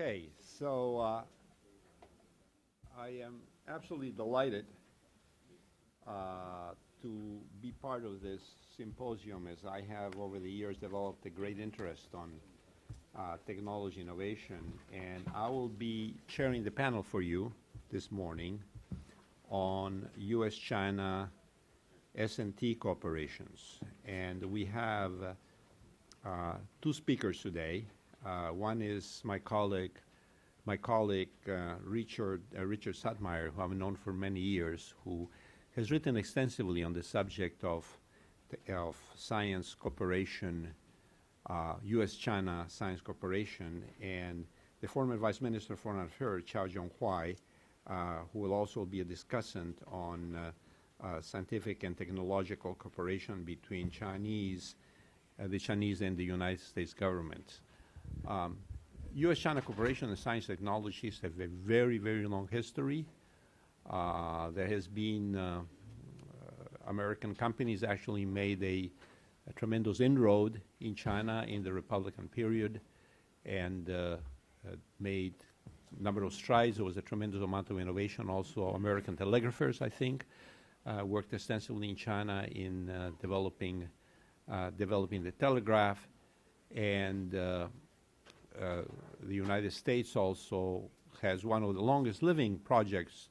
Okay, so I am absolutely delighted to be part of this symposium, as I have over the years developed a great interest on technology innovation, and I will be chairing the panel for you this morning on U.S.-China S&T corporations. And we have two speakers today. One is my colleague Richard Sattmeyer, who I've known for many years, who has written extensively on the subject of science cooperation, U.S.-China science cooperation, and the former Vice Minister for Foreign Affairs, Chow Jung-Huai, who will also be a discussant on scientific and technological cooperation between the Chinese and the United States government. U.S.-China cooperation in science technologies have a very, very long history. There has been American companies actually made a tremendous inroad in China in the Republican period and made a number of strides. There was a tremendous amount of innovation. Also, American telegraphers, I think, worked extensively in China in developing the telegraph. And the United States also has one of the longest living projects,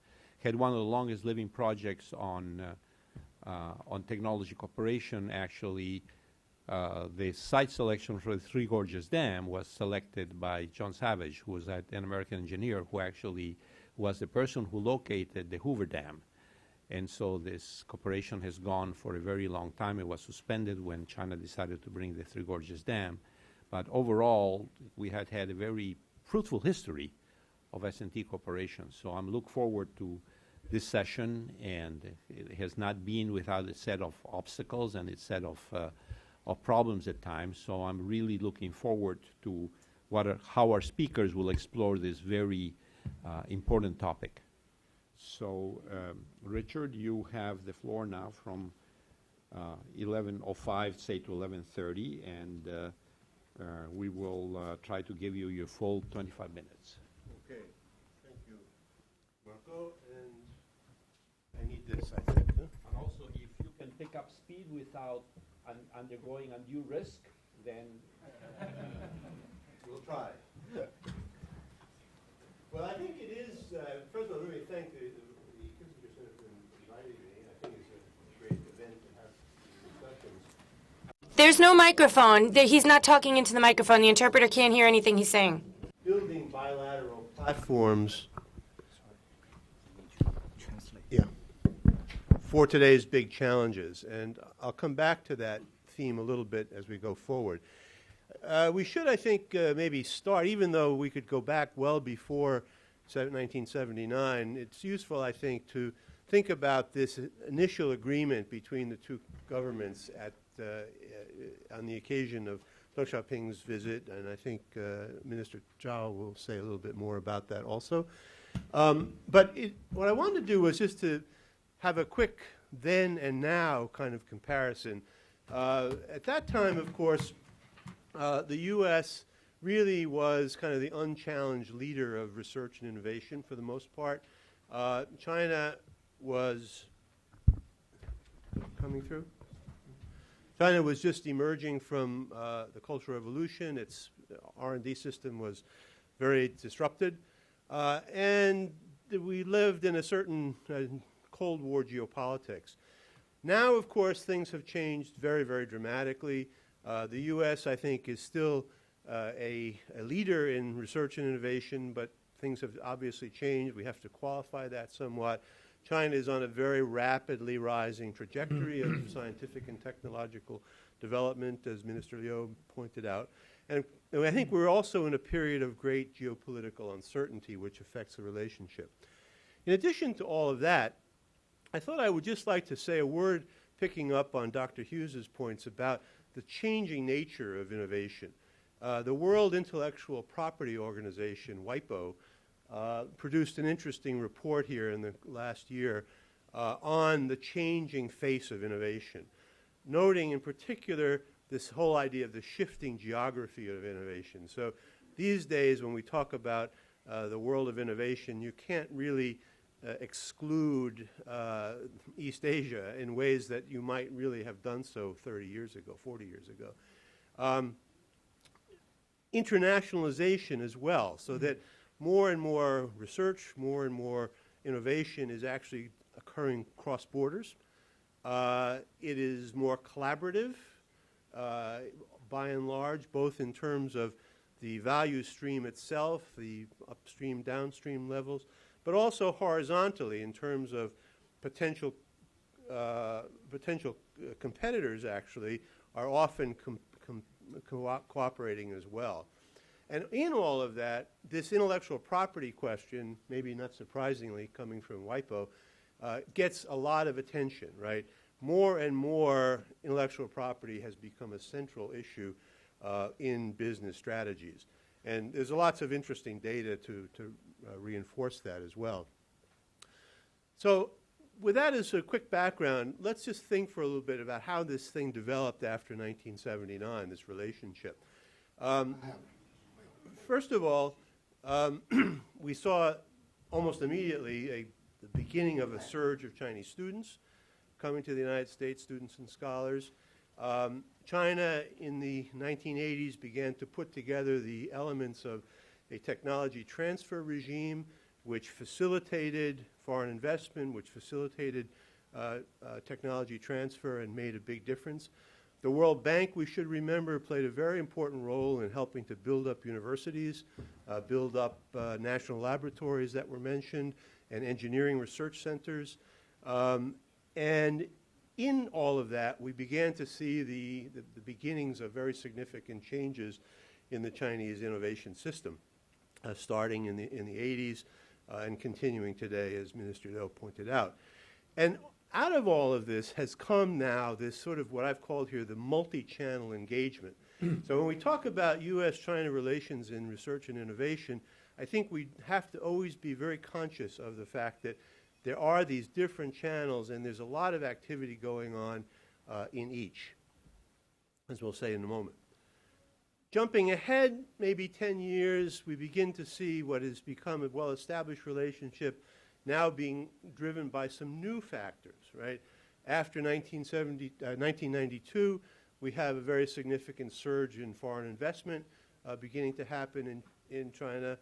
on technology cooperation. Actually, the site selection for the Three Gorges Dam was selected by John Savage, who was an American engineer who actually was the person who located the Hoover Dam. And so this cooperation has gone for a very long time. It was suspended when China decided to bring the Three Gorges Dam. But overall, we had a very fruitful history of S&T cooperation. So I'm looking forward to this session, and it has not been without a set of obstacles and a set of problems at times. So I'm really looking forward to how our speakers will explore this very important topic. So, Richard, you have the floor now from 11:05, say, to 11:30, and we will try to give you your full 25 minutes. Okay. Thank you, Marco. And I need this, I think. Huh? And also, if you can pick up speed without undergoing undue risk, then we'll try. Well, I think it is, first of all, let me thank the Kissinger Center for inviting me. I think it's a great event to have discussions. There's no microphone. He's not talking into the microphone. The interpreter can't hear anything he's saying. Building bilateral platforms for today's big challenges. And I'll come back to that theme a little bit as we go forward. We should, I think, maybe start, even though we could go back well before 1979, it's useful, I think, to think about this initial agreement between the two governments on the occasion of Deng Xiaoping's visit, and I think Minister Zhao will say a little bit more about that also. But what I wanted to do was just to have a quick then and now kind of comparison. At that time, of course, the U.S. really was kind of the unchallenged leader of research and innovation for the most part. China was coming through. China was just emerging from the Cultural Revolution. Its R&D system was very disrupted. And we lived in a certain Cold War geopolitics. Now, of course, things have changed very, very dramatically. The U.S., I think, is still a leader in research and innovation, but things have obviously changed. We have to qualify that somewhat. China is on a very rapidly rising trajectory of scientific and technological development, as Minister Liu pointed out. And I think we're also in a period of great geopolitical uncertainty, which affects the relationship. In addition to all of that, I thought I would just like to say a word picking up on Dr. Hughes's points about the changing nature of innovation. The World Intellectual Property Organization, WIPO, produced an interesting report here in the last year on the changing face of innovation, noting in particular this whole idea of the shifting geography of innovation. So these days when we talk about the world of innovation, you can't really exclude East Asia in ways that you might really have done so 30 years ago, 40 years ago. Internationalization as well, so that more and more research, more and more innovation is actually occurring cross borders. It is more collaborative, by and large, both in terms of the value stream itself, the upstream, downstream levels, but also horizontally in terms of potential competitors actually are often cooperating as well. And in all of that, this intellectual property question, maybe not surprisingly coming from WIPO, gets a lot of attention, right? More and more intellectual property has become a central issue in business strategies. And there's lots of interesting data to reinforce that as well. So with that as a quick background, let's just think for a little bit about how this thing developed after 1979, this relationship. First of all, we saw almost immediately the beginning of a surge of Chinese students coming to the United States, students and scholars. China in the 1980s began to put together the elements of a technology transfer regime which facilitated foreign investment, which facilitated technology transfer and made a big difference. The World Bank, we should remember, played a very important role in helping to build up universities, build up national laboratories that were mentioned, and engineering research centers. And in all of that, we began to see the beginnings of very significant changes in the Chinese innovation system, starting in the 80s and continuing today, as Minister Liu pointed out. And out of all of this has come now this sort of what I've called here the multi-channel engagement. So when we talk about U.S.-China relations in research and innovation, I think we have to always be very conscious of the fact that there are these different channels and there's a lot of activity going on in each, as we'll say in a moment. Jumping ahead maybe 10 years, we begin to see what has become a well-established relationship now being driven by some new factors, right? After 1992, we have a very significant surge in foreign investment beginning to happen in China.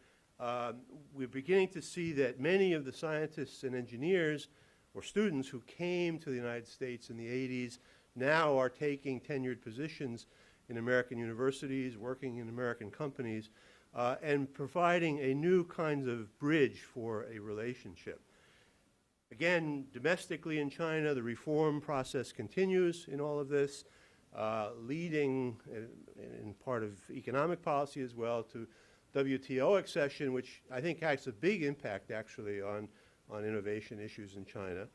We're beginning to see that many of the scientists and engineers or students who came to the United States in the 80s now are taking tenured positions in American universities, working in American companies, and providing a new kind of bridge for a relationship. Again, domestically in China, the reform process continues in all of this, leading in part of economic policy as well to WTO accession, which I think has a big impact actually on innovation issues in China.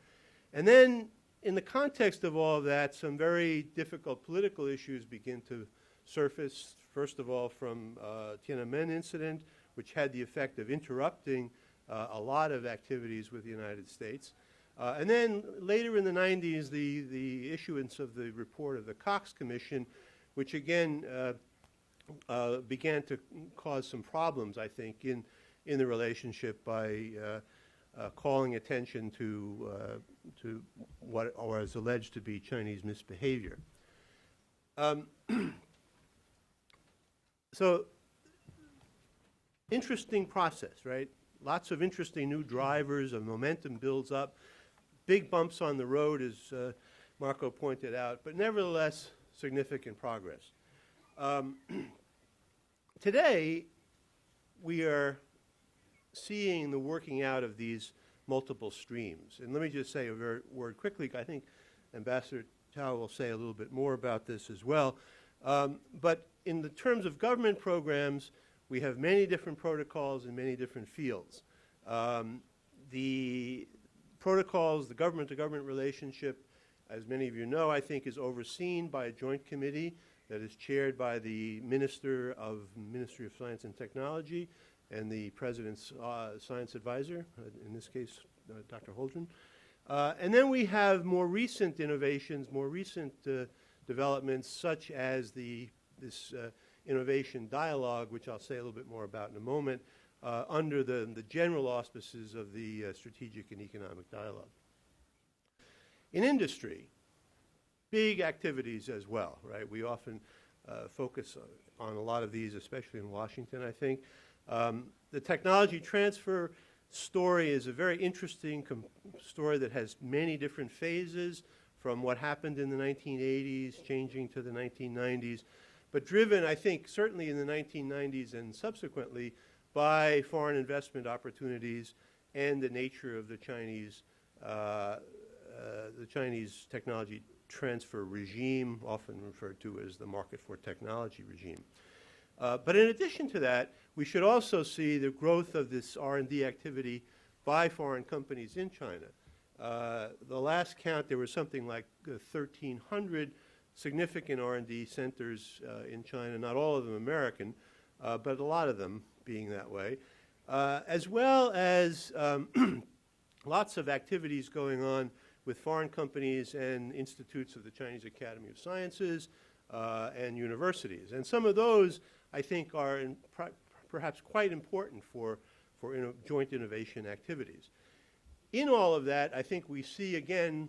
And then in the context of all of that, some very difficult political issues begin to surface, first of all from Tiananmen incident, which had the effect of interrupting a lot of activities with the United States. And then later in the 90s, the issuance of the report of the Cox Commission, which again began to cause some problems, I think, in the relationship by calling attention to what was alleged to be Chinese misbehavior. So, interesting process, right? Lots of interesting new drivers, of momentum builds up, big bumps on the road, as Marco pointed out, but nevertheless, significant progress. Today, we are seeing the working out of these multiple streams. And let me just say a word quickly. I think Ambassador Tao will say a little bit more about this as well. But in the terms of government programs, we have many different protocols in many different fields. The protocols, the government-to-government relationship, as many of you know, I think is overseen by a joint committee that is chaired by the Minister of Ministry of Science and Technology and the President's science advisor, in this case, Dr. Holdren. And then we have more recent innovations, more recent developments, such as this innovation dialogue, which I'll say a little bit more about in a moment, under the general auspices of the strategic and economic dialogue. In industry, big activities as well, right? We often focus on a lot of these, especially in Washington, I think. The technology transfer story is a very interesting story that has many different phases, from what happened in the 1980s, changing to the 1990s, but driven, I think, certainly in the 1990s and subsequently by foreign investment opportunities and the nature of the Chinese technology transfer regime, often referred to as the market for technology regime. But in addition to that, we should also see the growth of this R&D activity by foreign companies in China. The last count, there was something like 1,300 significant R&D centers in China, not all of them American, but a lot of them being that way, as well as lots of activities going on with foreign companies and institutes of the Chinese Academy of Sciences and universities. And some of those, I think, are perhaps quite important for joint innovation activities. In all of that, I think we see, again,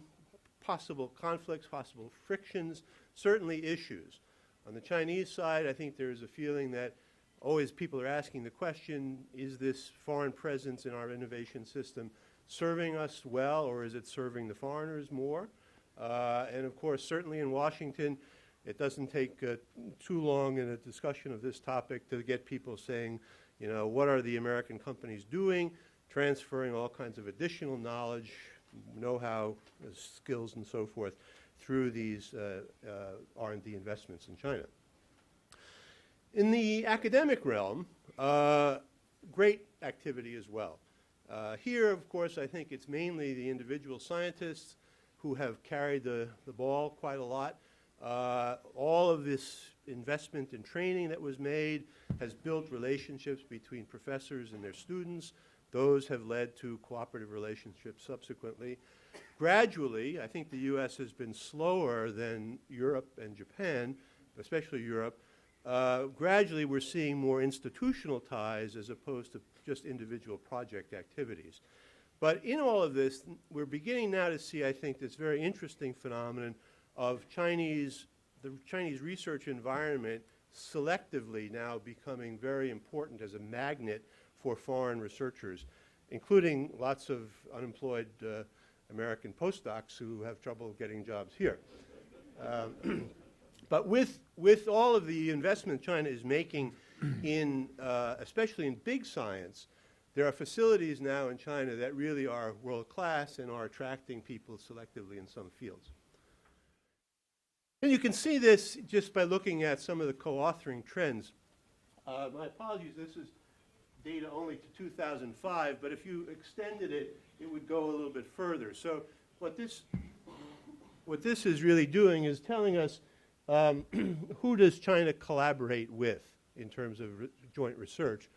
possible conflicts, possible frictions, certainly issues. On the Chinese side, I think there is a feeling that always people are asking the question, is this foreign presence in our innovation system serving us well, or is it serving the foreigners more? And of course, certainly in Washington, it doesn't take too long in a discussion of this topic to get people saying, you know, what are the American companies doing? Transferring all kinds of additional knowledge, know-how, skills, and so forth through these R&D investments in China. In the academic realm, great activity as well. Here, of course, I think it's mainly the individual scientists who have carried the ball quite a lot. All of this investment in training that was made has built relationships between professors and their students. Those have led to cooperative relationships subsequently. Gradually, I think the U.S. has been slower than Europe and Japan, especially Europe. Gradually, we're seeing more institutional ties as opposed to just individual project activities. But in all of this, we're beginning now to see, I think, this very interesting phenomenon of the Chinese research environment selectively now becoming very important as a magnet for foreign researchers, including lots of unemployed American postdocs who have trouble getting jobs here. But with all of the investment China is making in, especially in big science, there are facilities now in China that really are world-class and are attracting people selectively in some fields. And you can see this just by looking at some of the co-authoring trends. My apologies, this is data only to 2005, but if you extended it, it would go a little bit further. So what this is really doing is telling us who does China collaborate with in terms of joint research.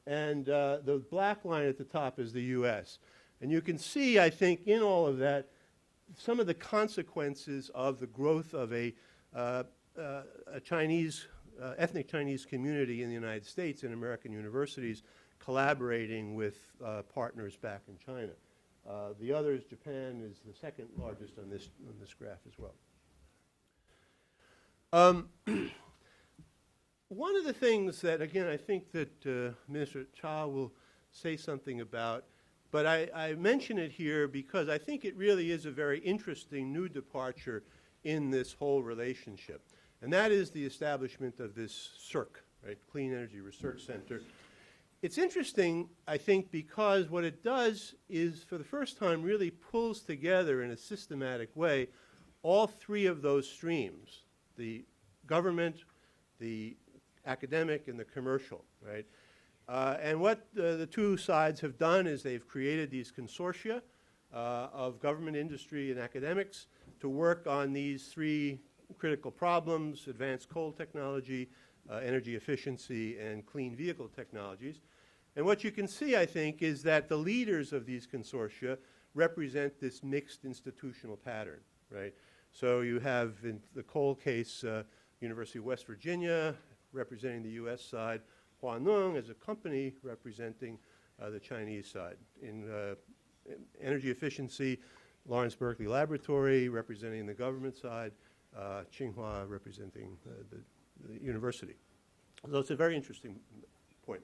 And the black line at the top is the U.S. And you can see, I think, in all of that, some of the consequences of the growth of a Chinese, ethnic Chinese community in the United States and American universities collaborating with partners back in China. The others, Japan is the second largest on this graph as well. One of the things that, again, I think that Minister Cha will say something about, but I mention it here because I think it really is a very interesting new departure in this whole relationship. And that is the establishment of this CERC, right, Clean Energy Research Center. It's interesting, I think, because what it does is, for the first time, really pulls together in a systematic way all three of those streams, the government, the academic, and the commercial, right? And what the two sides have done is they've created these consortia of government, industry, and academics to work on these three critical problems: advanced coal technology, energy efficiency, and clean vehicle technologies. And what you can see, I think, is that the leaders of these consortia represent this mixed institutional pattern, right? So you have, in the coal case, University of West Virginia, representing the U.S. side, Huaneng as a company representing the Chinese side. In energy efficiency, Lawrence Berkeley Laboratory representing the government side, Tsinghua representing the university. So it's a very interesting point.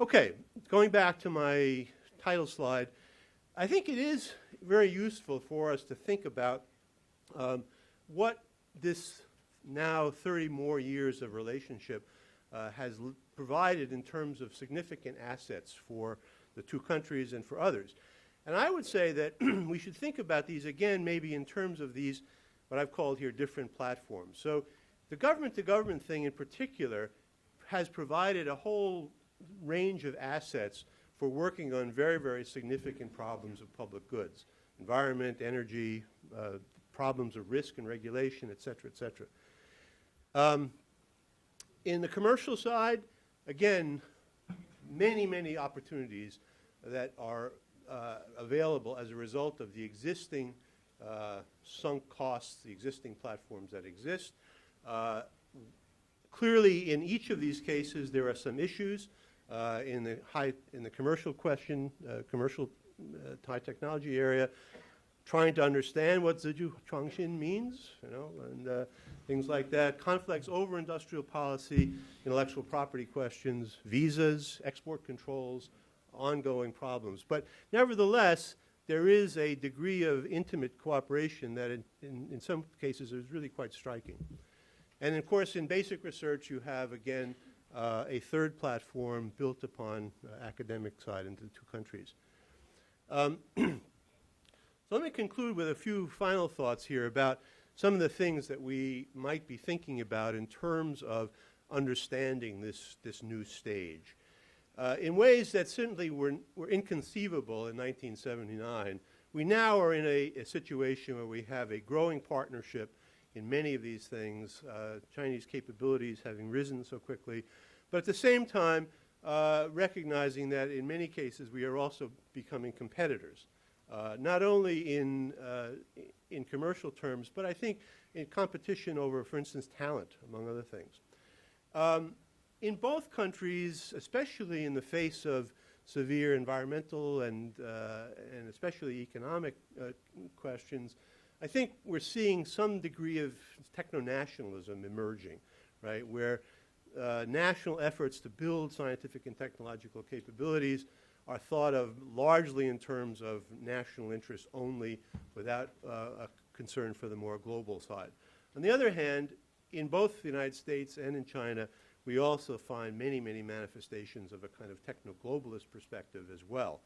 Okay, going back to my title slide, I think it is very useful for us to think about what this now 30 more years of relationship has provided in terms of significant assets for the two countries and for others. And I would say that we should think about these again maybe in terms of these, what I've called here, different platforms. So the government-to-government thing in particular has provided a whole range of assets for working on very, very significant problems of public goods, environment, energy, problems of risk and regulation, et cetera, et cetera. In the commercial side, again, many, many opportunities that are available as a result of the existing sunk costs, the existing platforms that exist. Clearly, in each of these cases, there are some issues in the commercial question, commercial high technology area, trying to understand what Zizhu Chuangxin means, and things like that. Conflicts over industrial policy, intellectual property questions, visas, export controls, ongoing problems. But nevertheless, there is a degree of intimate cooperation that in some cases is really quite striking. And of course, in basic research, you have, again, a third platform built upon academic side into the two countries. So let me conclude with a few final thoughts here about some of the things that we might be thinking about in terms of understanding this new stage. In ways that certainly were inconceivable in 1979, we now are in a situation where we have a growing partnership in many of these things, Chinese capabilities having risen so quickly, but at the same time recognizing that in many cases we are also becoming competitors, not only in commercial terms, but I think in competition over, for instance, talent, among other things. In both countries, especially in the face of severe environmental and especially economic questions, I think we're seeing some degree of techno-nationalism emerging, right, where national efforts to build scientific and technological capabilities are thought of largely in terms of national interests only without a concern for the more global side. On the other hand, in both the United States and in China, we also find many, many manifestations of a kind of techno-globalist perspective as well.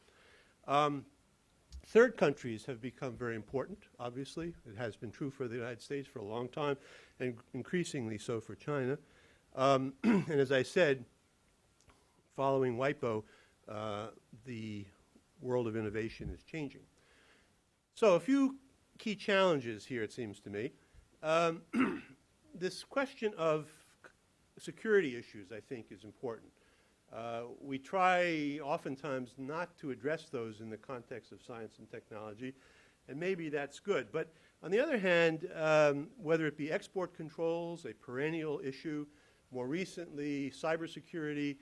Third countries have become very important, obviously. It has been true for the United States for a long time, and increasingly so for China. And as I said, following WIPO, the world of innovation is changing. So a few key challenges here, it seems to me. This question of security issues, I think, is important. We try oftentimes not to address those in the context of science and technology, and maybe that's good. But on the other hand, whether it be export controls, a perennial issue, more recently cybersecurity,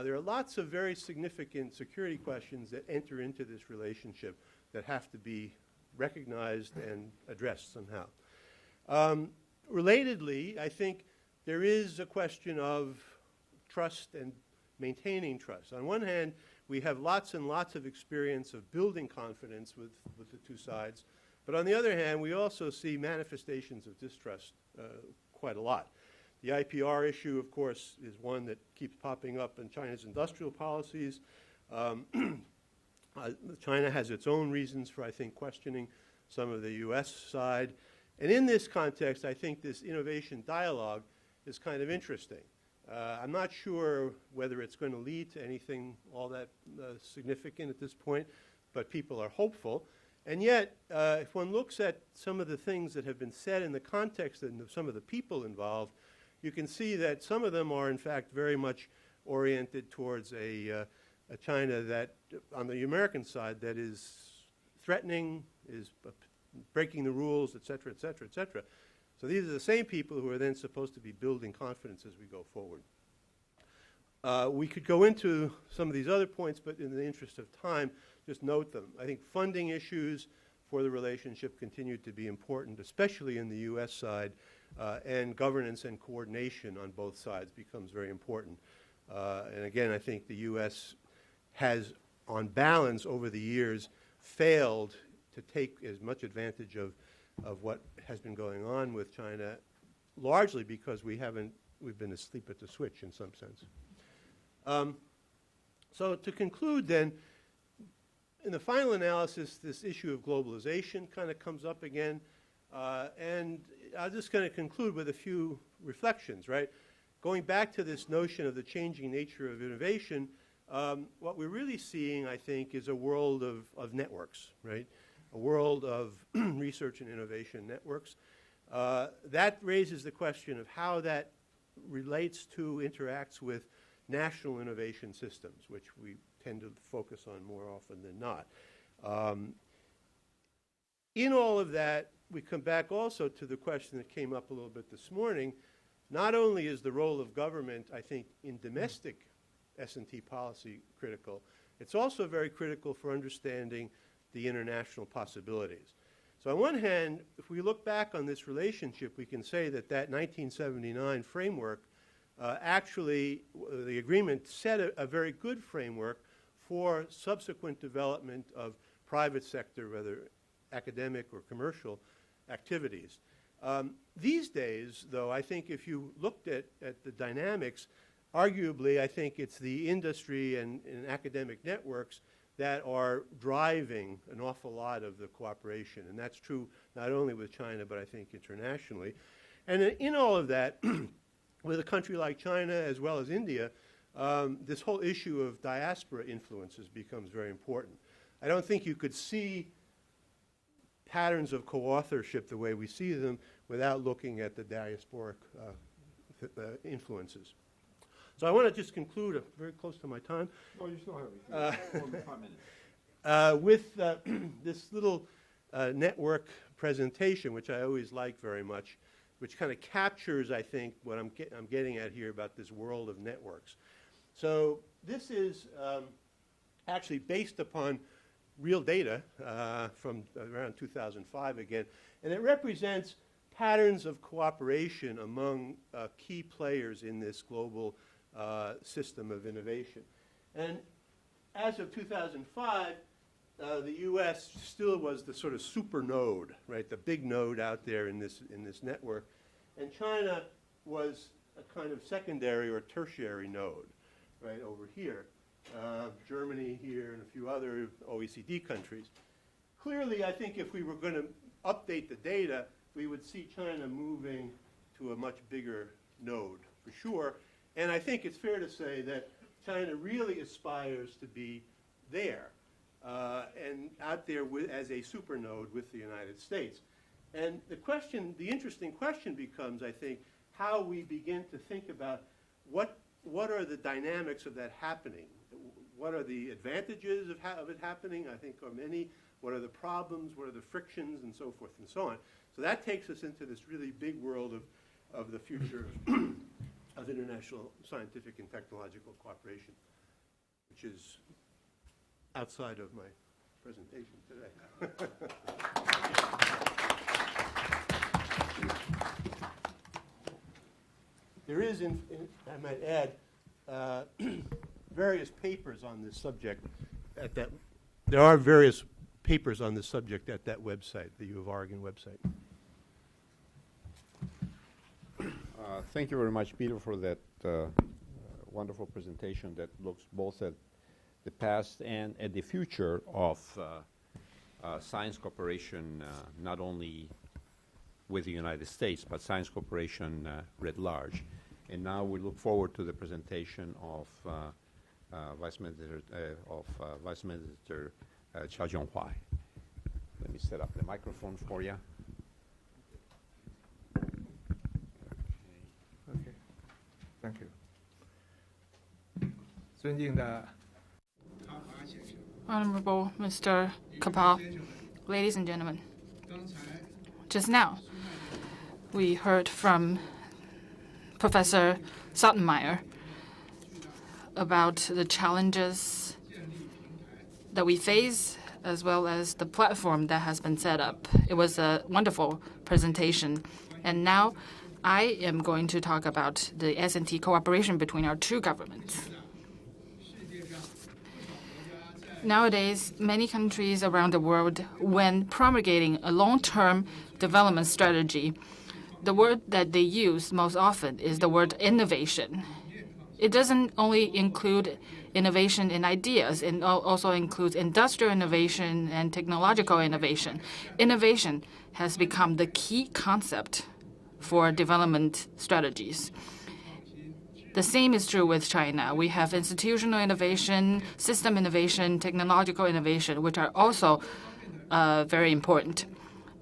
there are lots of very significant security questions that enter into this relationship that have to be recognized and addressed somehow. Relatedly, I think there is a question of trust and maintaining trust. On one hand, we have lots and lots of experience of building confidence with the two sides. But on the other hand, we also see manifestations of distrust quite a lot. The IPR issue, of course, is one that keeps popping up in China's industrial policies. China has its own reasons for, I think, questioning some of the U.S. side. And in this context, I think this innovation dialogue is kind of interesting. I'm not sure whether it's going to lead to anything all that significant at this point, but people are hopeful. And yet, if one looks at some of the things that have been said in the context and some of the people involved, you can see that some of them are, in fact, very much oriented towards a China that, on the American side, that is threatening, is breaking the rules, et cetera, et cetera, et cetera. So these are the same people who are then supposed to be building confidence as we go forward. We could go into some of these other points, but in the interest of time, just note them. I think funding issues for the relationship continue to be important, especially in the U.S. side, and governance and coordination on both sides becomes very important. And again, I think the U.S. has, on balance over the years, failed to take as much advantage of what has been going on with China, largely because we've been asleep at the switch in some sense. So to conclude then, in the final analysis, this issue of globalization kind of comes up again. And I'm just going to conclude with a few reflections, right? Going back to this notion of the changing nature of innovation, what we're really seeing, I think, is a world of networks, right? A world of research and innovation networks. That raises the question of how that relates to, interacts with national innovation systems, which we tend to focus on more often than not. In all of that, we come back also to the question that came up a little bit this morning. Not only is the role of government, I think, in domestic S&T policy critical, it's also very critical for understanding the international possibilities. So on one hand, if we look back on this relationship, we can say that that 1979 framework actually, the agreement set a very good framework for subsequent development of private sector, whether academic or commercial activities. These days, though, I think if you looked at the dynamics, arguably I think it's the industry and academic networks that are driving an awful lot of the cooperation. And that's true not only with China, but I think internationally. And in all of that, with a country like China as well as India, this whole issue of diaspora influences becomes very important. I don't think you could see patterns of co-authorship the way we see them without looking at the diasporic influences. So I want to just conclude, very close to my time. Oh, you still have 5 minutes. With this little network presentation, which I always like very much, which kind of captures, I think, what I'm getting at here about this world of networks. So this is actually based upon real data from around 2005 again, and it represents patterns of cooperation among key players in this global system of innovation. And as of 2005, the U.S. still was the sort of super node, right, the big node out there in this network, and China was a kind of secondary or tertiary node, right, over here. Germany here and a few other OECD countries. Clearly, I think if we were going to update the data, we would see China moving to a much bigger node, for sure. And I think it's fair to say that China really aspires to be there and out there as a supernode with the United States. And the interesting question becomes, I think, how we begin to think about what are the dynamics of that happening? What are the advantages of it happening? I think are many. What are the problems? What are the frictions? And so forth and so on. So that takes us into this really big world of the future of international scientific and technological cooperation, which is outside of my presentation today. There is, I might add, various papers on this subject at that. There are various papers on this subject at that website, the U of Oregon website. Thank you very much, Peter, for that wonderful presentation that looks both at the past and at the future of science cooperation, not only with the United States, but science cooperation writ large. And now we look forward to the presentation of Vice Minister Chia Jianghua. Let me set up the microphone for you. Okay, thank you. 尊敬的 Honorable Mr. Kapal, ladies and gentlemen, just now, we heard from Professor Sottenmeier about the challenges that we face, as well as the platform that has been set up. It was a wonderful presentation. And now I am going to talk about the S&T cooperation between our two governments. Nowadays, many countries around the world, when promulgating a long-term development strategy, the word that they use most often is the word innovation. It doesn't only include innovation in ideas, it also includes industrial innovation and technological innovation. Innovation has become the key concept for development strategies. The same is true with China. We have institutional innovation, system innovation, technological innovation, which are also very important.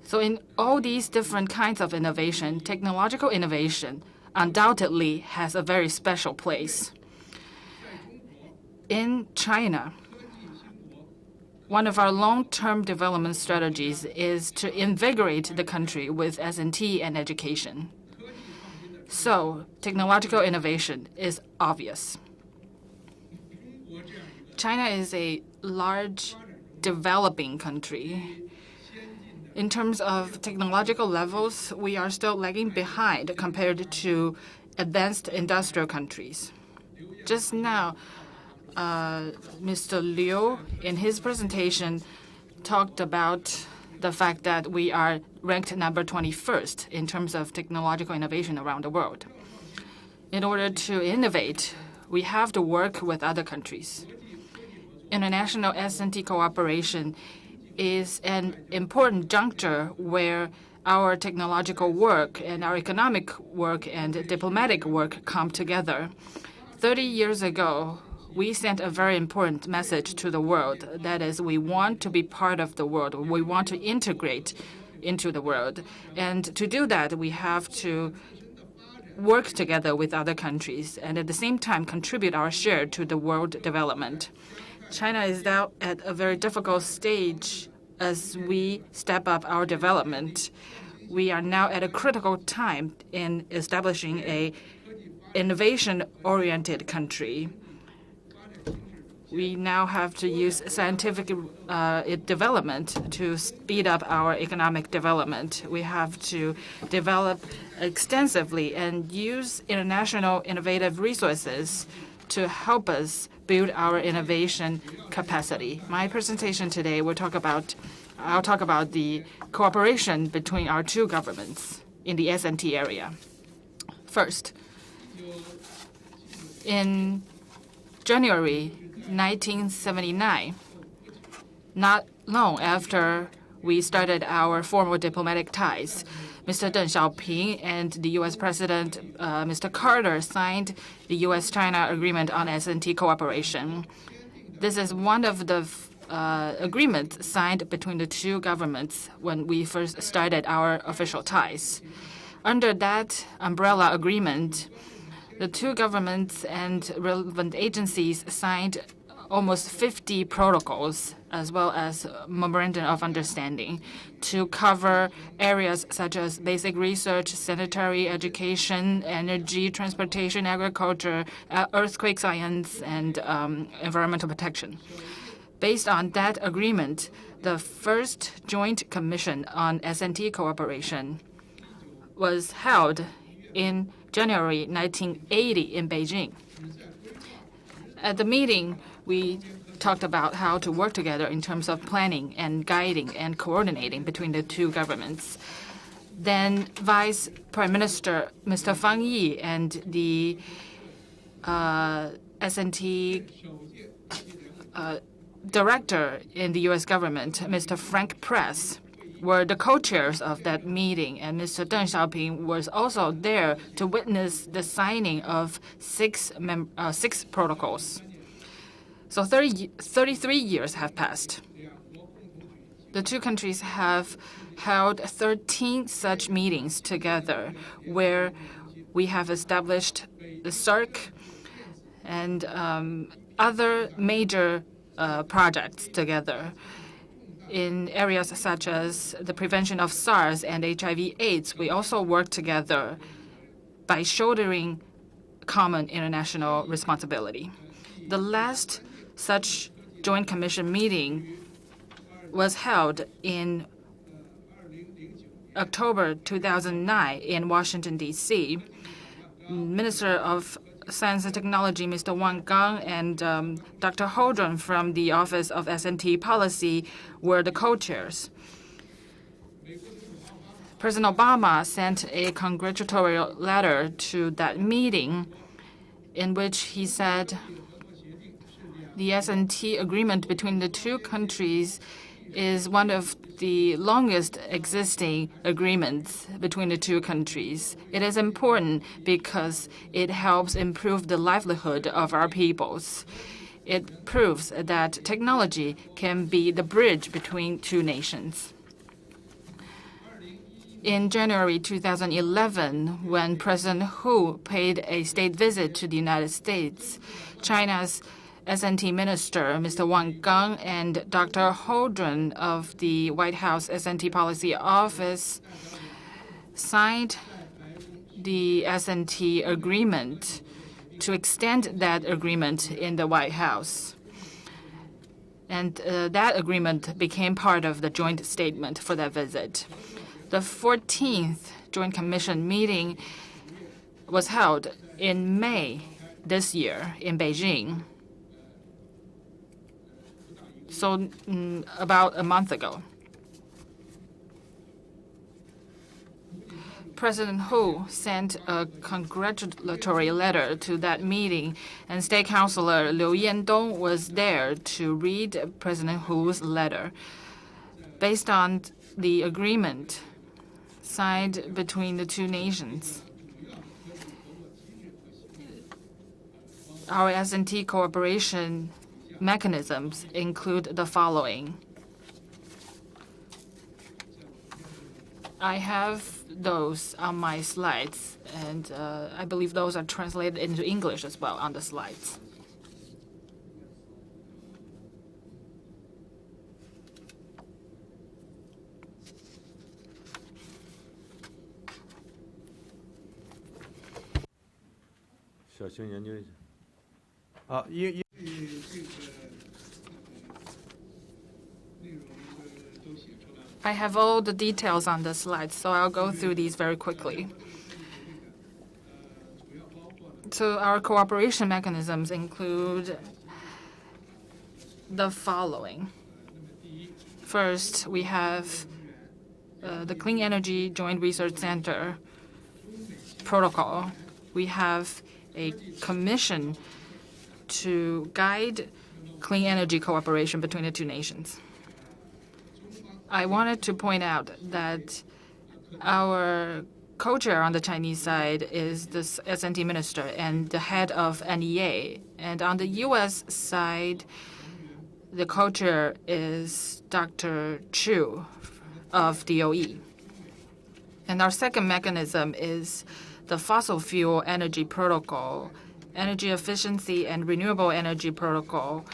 So in all these different kinds of innovation, technological innovation undoubtedly has a very special place. In China, one of our long-term development strategies is to invigorate the country with S&T and education. So technological innovation is obvious. China is a large developing country. In terms of technological levels, we are still lagging behind compared to advanced industrial countries. Just now, Mr. Liu, in his presentation, talked about the fact that we are ranked number 21st in terms of technological innovation around the world. In order to innovate, we have to work with other countries. International S&T cooperation is an important juncture where our technological work and our economic work and diplomatic work come together. 30 years ago, we sent a very important message to the world. That is, we want to be part of the world. We want to integrate into the world. And to do that, we have to work together with other countries and at the same time contribute our share to the world development. China is now at a very difficult stage as we step up our development. We are now at a critical time in establishing an innovation-oriented country. We now have to use scientific development to speed up our economic development. We have to develop extensively and use international innovative resources to help us build our innovation capacity. My presentation today I'll talk about the cooperation between our two governments in the S&T area. First, in January 1979, not long after we started our formal diplomatic ties, Mr. Deng Xiaoping and the U.S. President, Mr. Carter, signed the U.S.-China Agreement on S&T cooperation. This is one of the agreements signed between the two governments when we first started our official ties. Under that umbrella agreement, the two governments and relevant agencies signed almost 50 protocols as well as memorandum of understanding to cover areas such as basic research, sanitary, education, energy, transportation, agriculture, earthquake science, and environmental protection. Based on that agreement, the first Joint Commission on S&T cooperation was held in January 1980 in Beijing. At the meeting, we talked about how to work together in terms of planning and guiding and coordinating between the two governments. Then Vice Prime Minister Mr. Fang Yi and the S&T director in the U.S. government, Mr. Frank Press, were the co-chairs of that meeting, and Mr. Deng Xiaoping was also there to witness the signing of six protocols. So 33 years have passed. The two countries have held 13 such meetings together where we have established the SARC and other major projects together. In areas such as the prevention of SARS and HIV/AIDS, we also work together by shouldering common international responsibility. The last such Joint Commission meeting was held in October 2009 in Washington, D.C. Minister of Science and Technology, Mr. Wang Gang, and Dr. Holdren from the Office of S&T Policy were the co-chairs. President Obama sent a congratulatory letter to that meeting in which he said the S&T agreement between the two countries is one of the longest existing agreements between the two countries. It is important because it helps improve the livelihood of our peoples. It proves that technology can be the bridge between two nations. In January 2011, when President Hu paid a state visit to the United States, China's S&T Minister, Mr. Wang Gang, and Dr. Holdren of the White House S&T Policy Office signed the S&T agreement to extend that agreement in the White House. And that agreement became part of the joint statement for that visit. The 14th Joint Commission meeting was held in May this year in Beijing. So about a month ago. President Hu sent a congratulatory letter to that meeting, and State Councilor Liu Yandong was there to read President Hu's letter. Based on the agreement signed between the two nations, our S&T cooperation mechanisms include the following. I have those on my slides, and I believe those are translated into English as well on the slides. I have all the details on the slides, so I'll go through these very quickly. So our cooperation mechanisms include the following. First, we have the Clean Energy Joint Research Center protocol. We have a commission to guide clean energy cooperation between the two nations. I wanted to point out that our co-chair on the Chinese side is the S&T minister and the head of NEA. And on the U.S. side, the co-chair is Dr. Chu of DOE. And our second mechanism is the fossil fuel energy protocol, energy efficiency and renewable energy protocol,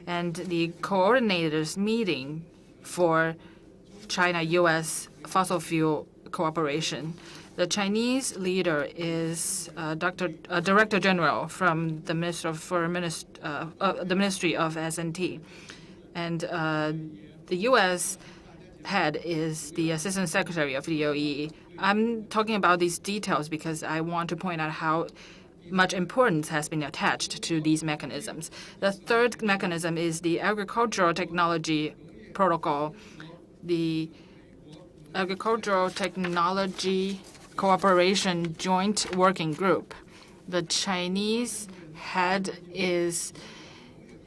and the coordinators meeting for China-U.S. fossil fuel cooperation. The Chinese leader is Director General from the the Ministry of S&T, and the U.S. head is the Assistant Secretary of DOE. I'm talking about these details because I want to point out how much importance has been attached to these mechanisms. The third mechanism is the Agricultural Technology Protocol. The Agricultural Technology Cooperation Joint Working Group. The Chinese head is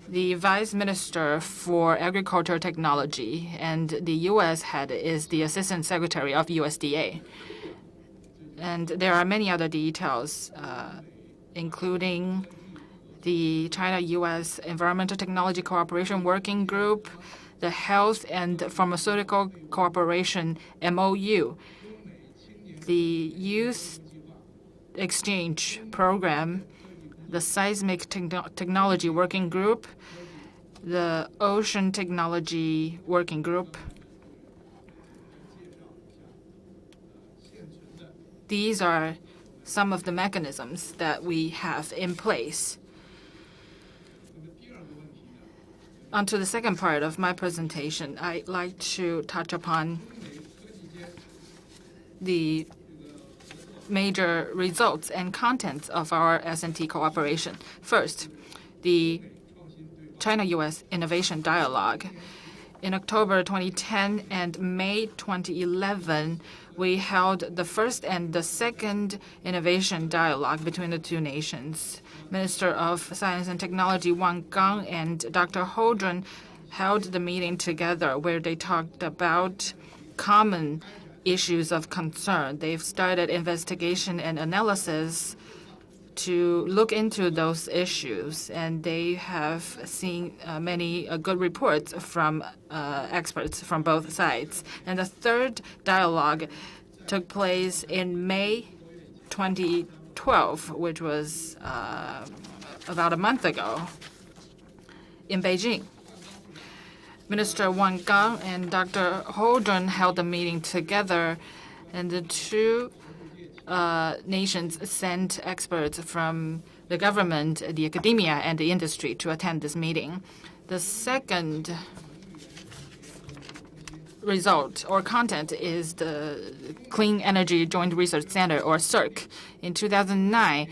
the Vice Minister for Agricultural Technology, and the U.S. head is the Assistant Secretary of USDA. And there are many other details, including the China-U.S. Environmental Technology Cooperation Working Group, the Health and Pharmaceutical Cooperation MOU, the Youth Exchange Program, the Seismic Technology Working Group, the Ocean Technology Working Group. These are some of the mechanisms that we have in place. On to the second part of my presentation, I'd like to touch upon the major results and contents of our S&T cooperation. First, the China-U.S. Innovation Dialogue. In October 2010 and May 2011, we held the first and the second innovation dialogue between the two nations. Minister of Science and Technology Wang Gang and Dr. Holdren held the meeting together where they talked about common issues of concern. They've started investigation and analysis to look into those issues, and they have seen many good reports from experts from both sides. And the third dialogue took place in May 2012, which was about a month ago in Beijing. Minister Wang Gang and Dr. Holdren held a meeting together, and the two nations sent experts from the government, the academia, and the industry to attend this meeting. The second result or content is the Clean Energy Joint Research Center, or CERC. In 2009,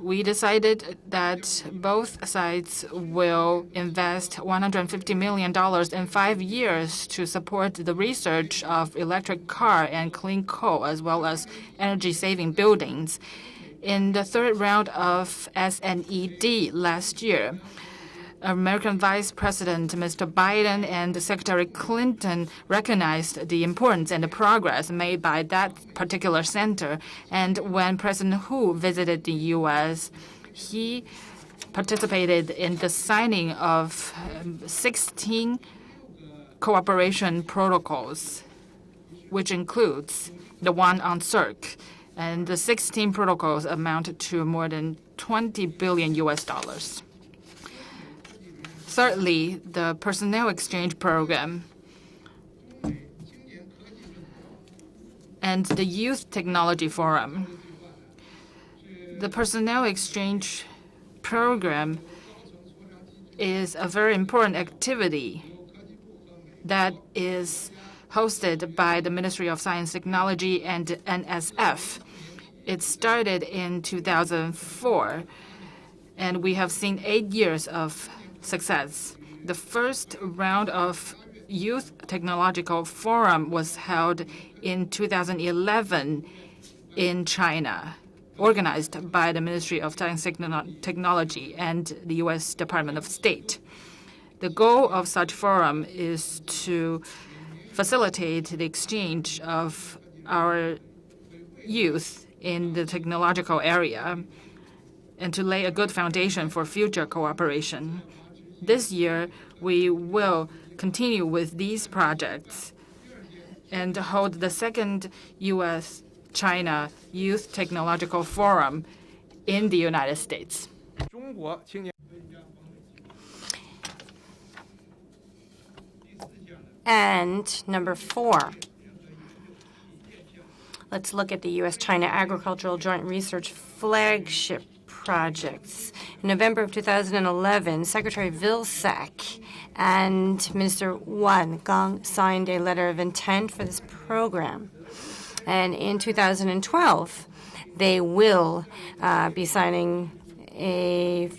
we decided that both sides will invest $150 million in 5 years to support the research of electric car and clean coal, as well as energy-saving buildings. In the third round of SNED last year, American Vice President Mr. Biden and Secretary Clinton recognized the importance and the progress made by that particular center. And when President Hu visited the U.S., he participated in the signing of 16 cooperation protocols, which includes the one on CERC. And the 16 protocols amount to more than $20 billion. Thirdly, the personnel exchange program and the Youth Technology Forum. The personnel exchange program is a very important activity that is hosted by the Ministry of Science, Technology, and NSF. It started in 2004, and we have seen 8 years of success. The first round of Youth Technological Forum was held in 2011 in China, organized by the Ministry of Science and Technology and the U.S. Department of State. The goal of such forum is to facilitate the exchange of our youth in the technological area and to lay a good foundation for future cooperation. This year, we will continue with these projects and hold the second U.S.-China Youth Technological Forum in the United States. And number 4, let's look at the U.S.-China Agricultural Joint Research Flagship projects. In November of 2011, Secretary Vilsack and Minister Wang Gang signed a letter of intent for this program. And in 2012, they will be signing a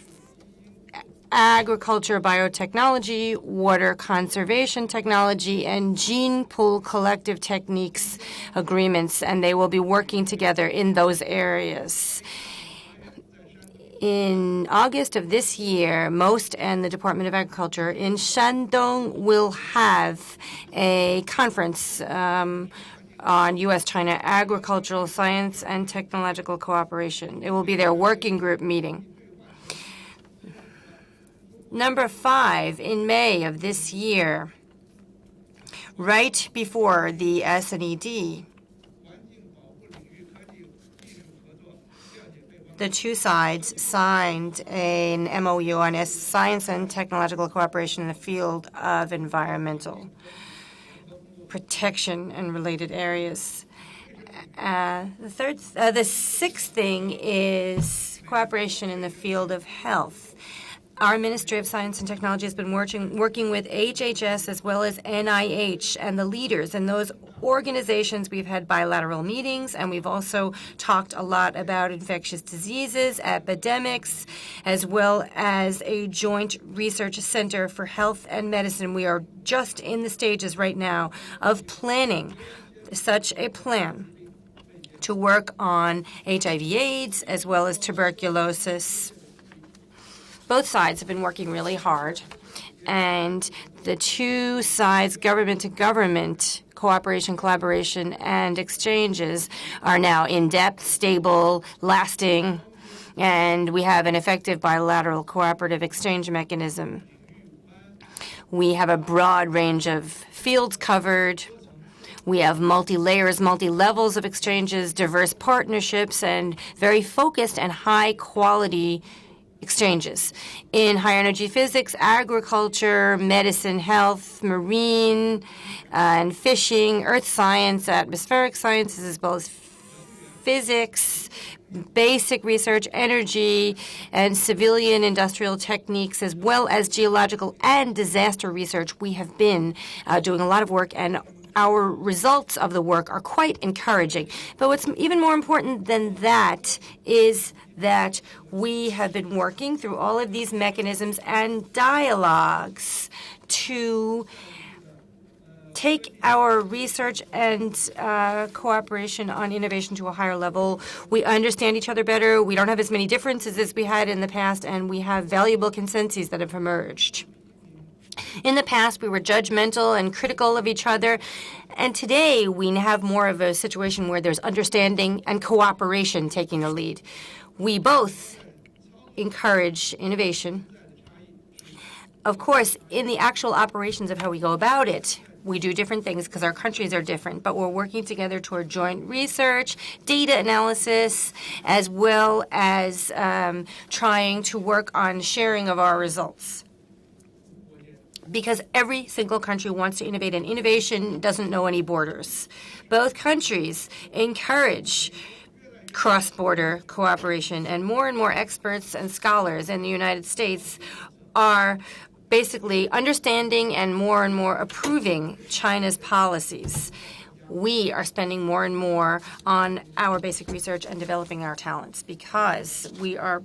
agriculture, biotechnology, water conservation technology, and gene pool collective techniques agreements, and they will be working together in those areas. In August of this year, MOST and the Department of Agriculture in Shandong will have a conference on U.S.-China agricultural science and technological cooperation. It will be their working group meeting. Number 5, in May of this year, right before the SNED, the two sides signed an MOU on science and technological cooperation in the field of environmental protection and related areas. The sixth thing is cooperation in the field of health. Our Ministry of Science and Technology has been working with HHS as well as NIH and the leaders in those organizations. We've had bilateral meetings, and we've also talked a lot about infectious diseases, epidemics, as well as a joint research center for health and medicine. We are just in the stages right now of planning such a plan to work on HIV/AIDS as well as tuberculosis. Both sides have been working really hard, and the two sides, government to government, cooperation, collaboration, and exchanges are now in-depth, stable, lasting, and we have an effective bilateral cooperative exchange mechanism. We have a broad range of fields covered. We have multi-layers, multi-levels of exchanges, diverse partnerships, and very focused and high-quality exchanges in higher energy physics, agriculture, medicine, health, marine, and fishing, earth science, atmospheric sciences, as well as physics, basic research, energy, and civilian industrial techniques, as well as geological and disaster research. We have been doing a lot of work, and our results of the work are quite encouraging. But what's even more important than that is that we have been working through all of these mechanisms and dialogues to take our research and cooperation on innovation to a higher level. We understand each other better. We don't have as many differences as we had in the past, and we have valuable consensus that have emerged. In the past, we were judgmental and critical of each other, and today we have more of a situation where there's understanding and cooperation taking the lead. We both encourage innovation. Of course, in the actual operations of how we go about it, we do different things because our countries are different, but we're working together toward joint research, data analysis, as well as trying to work on sharing of our results. Because every single country wants to innovate, and innovation doesn't know any borders. Both countries encourage cross-border cooperation, and more experts and scholars in the United States are basically understanding and more approving China's policies. We are spending more and more on our basic research and developing our talents because we are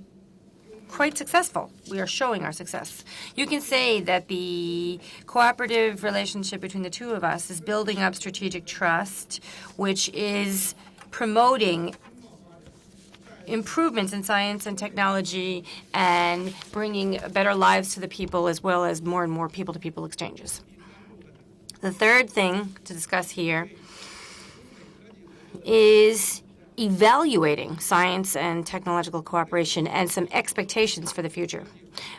quite successful. We are showing our success. You can say that the cooperative relationship between the two of us is building up strategic trust, which is promoting improvements in science and technology and bringing better lives to the people, as well as more and more people-to-people exchanges. The third thing to discuss here is evaluating science and technological cooperation and some expectations for the future.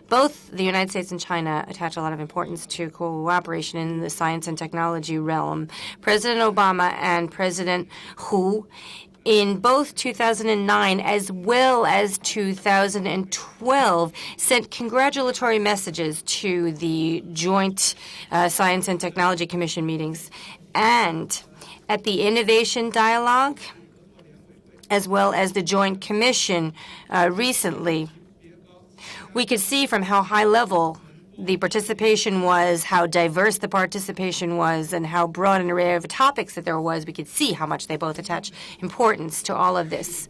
Both the United States and China attach a lot of importance to cooperation in the science and technology realm. President Obama and President Hu, in both 2009 as well as 2012, sent congratulatory messages to the joint Science and Technology Commission meetings. And at the Innovation Dialogue, as well as the Joint Commission recently, we could see from how high level the participation was, how diverse the participation was, and how broad an array of topics that there was. We could see how much they both attach importance to all of this.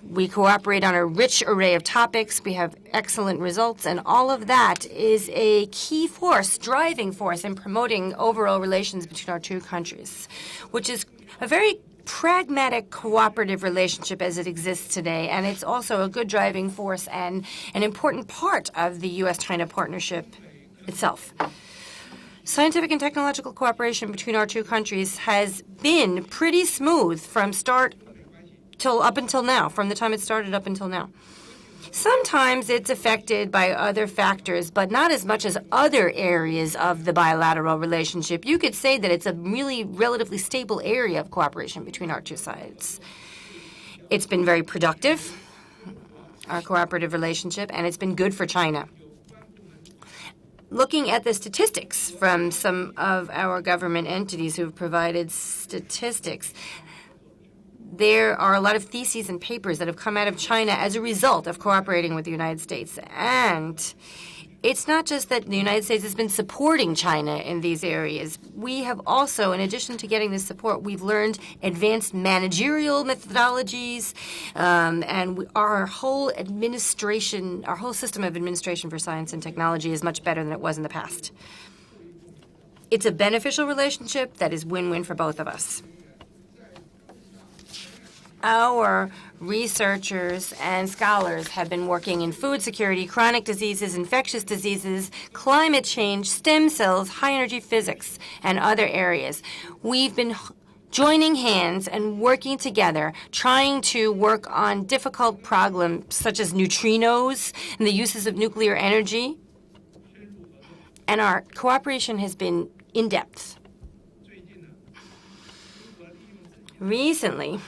We cooperate on a rich array of topics. We have excellent results, and all of that is a key force, driving force in promoting overall relations between our two countries, which is a very pragmatic cooperative relationship as it exists today, and it's also a good driving force and an important part of the U.S.-China partnership itself. Scientific and technological cooperation between our two countries has been pretty smooth from start till up until now, from the time it started up until now. Sometimes it's affected by other factors, but not as much as other areas of the bilateral relationship. You could say that it's a really relatively stable area of cooperation between our two sides. It's been very productive. our cooperative relationship, and it's been good for China. Looking at the statistics from some of our government entities who have provided statistics, there are a lot of theses and papers that have come out of China as a result of cooperating with the United States. And it's not just that the United States has been supporting China in these areas. We have also, in addition to getting this support, we've learned advanced managerial methodologies, and our whole system of administration for science and technology is much better than it was in the past. It's a beneficial relationship that is win-win for both of us. Our researchers and scholars have been working in food security, chronic diseases, infectious diseases, climate change, stem cells, high-energy physics, and other areas. We've been joining hands and working together, trying to work on difficult problems such as neutrinos and the uses of nuclear energy. And our cooperation has been in-depth. Recently,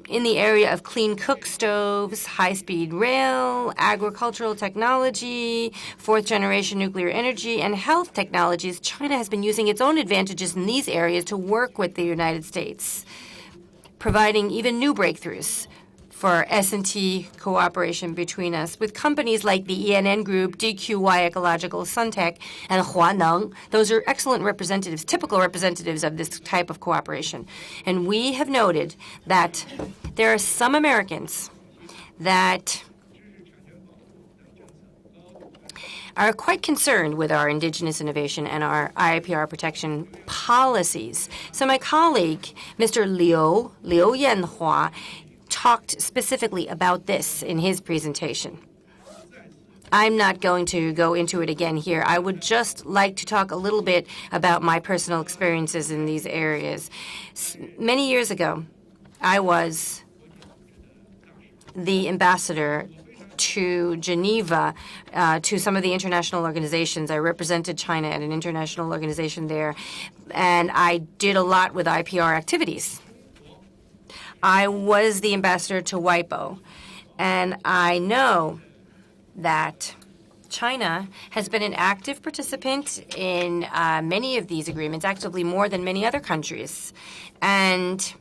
in the area of clean cook stoves, high-speed rail, agricultural technology, fourth-generation nuclear energy, and health technologies, China has been using its own advantages in these areas to work with the United States, providing even new breakthroughs for S&T cooperation between us with companies like the ENN Group, DQY Ecological, Suntech, and Huaneng. Those are excellent representatives, typical representatives of this type of cooperation. And we have noted that there are some Americans that are quite concerned with our indigenous innovation and our IPR protection policies. So my colleague, Mr. Liu Yanhua, talked specifically about this in his presentation. I'm not going to go into it again here. I would just like to talk a little bit about my personal experiences in these areas. Many years ago, I was the ambassador to Geneva, to some of the international organizations. I represented China at an international organization there, and I did a lot with IPR activities. I was the ambassador to WIPO, and I know that China has been an active participant in many of these agreements, actively more than many other countries. And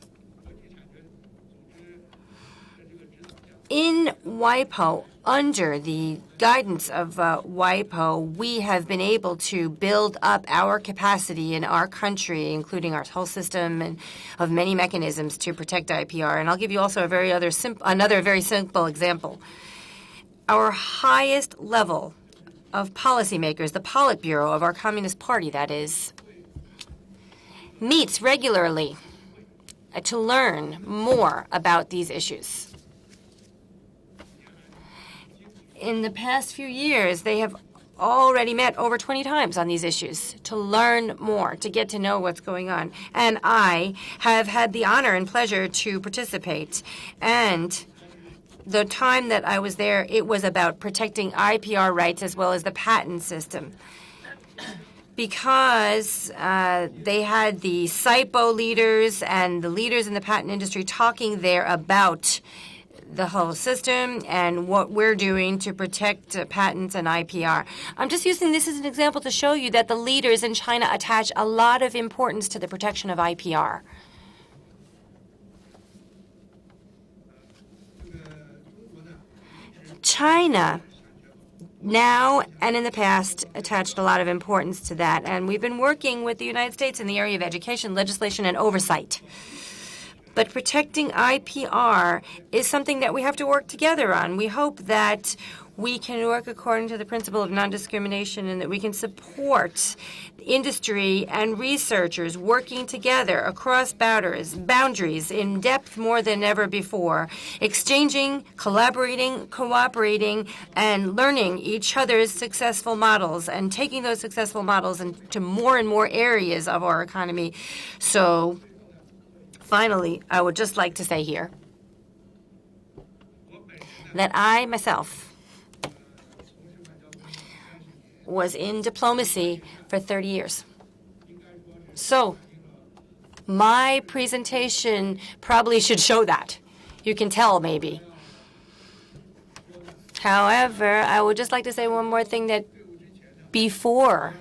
in WIPO, under the guidance of WIPO, we have been able to build up our capacity in our country, including our whole system and of many mechanisms to protect IPR. And I'll give you also another very simple example. Our highest level of policymakers, the Politburo of our Communist Party, that is, meets regularly to learn more about these issues. In the past few years, they have already met over 20 times on these issues to learn more, to get to know what's going on. And I have had the honor and pleasure to participate. And the time that I was there, it was about protecting IPR rights as well as the patent system. Because they had the SIPO leaders and the leaders in the patent industry talking there about the whole system and what we're doing to protect patents and IPR. I'm just using this as an example to show you that the leaders in China attach a lot of importance to the protection of IPR. China now and in the past attached a lot of importance to that, and we've been working with the United States in the area of education, legislation, and oversight. But protecting IPR is something that we have to work together on. We hope that we can work according to the principle of non-discrimination and that we can support industry and researchers working together across boundaries in depth more than ever before, exchanging, collaborating, cooperating, and learning each other's successful models and taking those successful models into more and more areas of our economy. So finally, I would just like to say here that I myself was in diplomacy for 30 years. So my presentation probably should show that. You can tell, maybe. However, I would just like to say one more thing, that before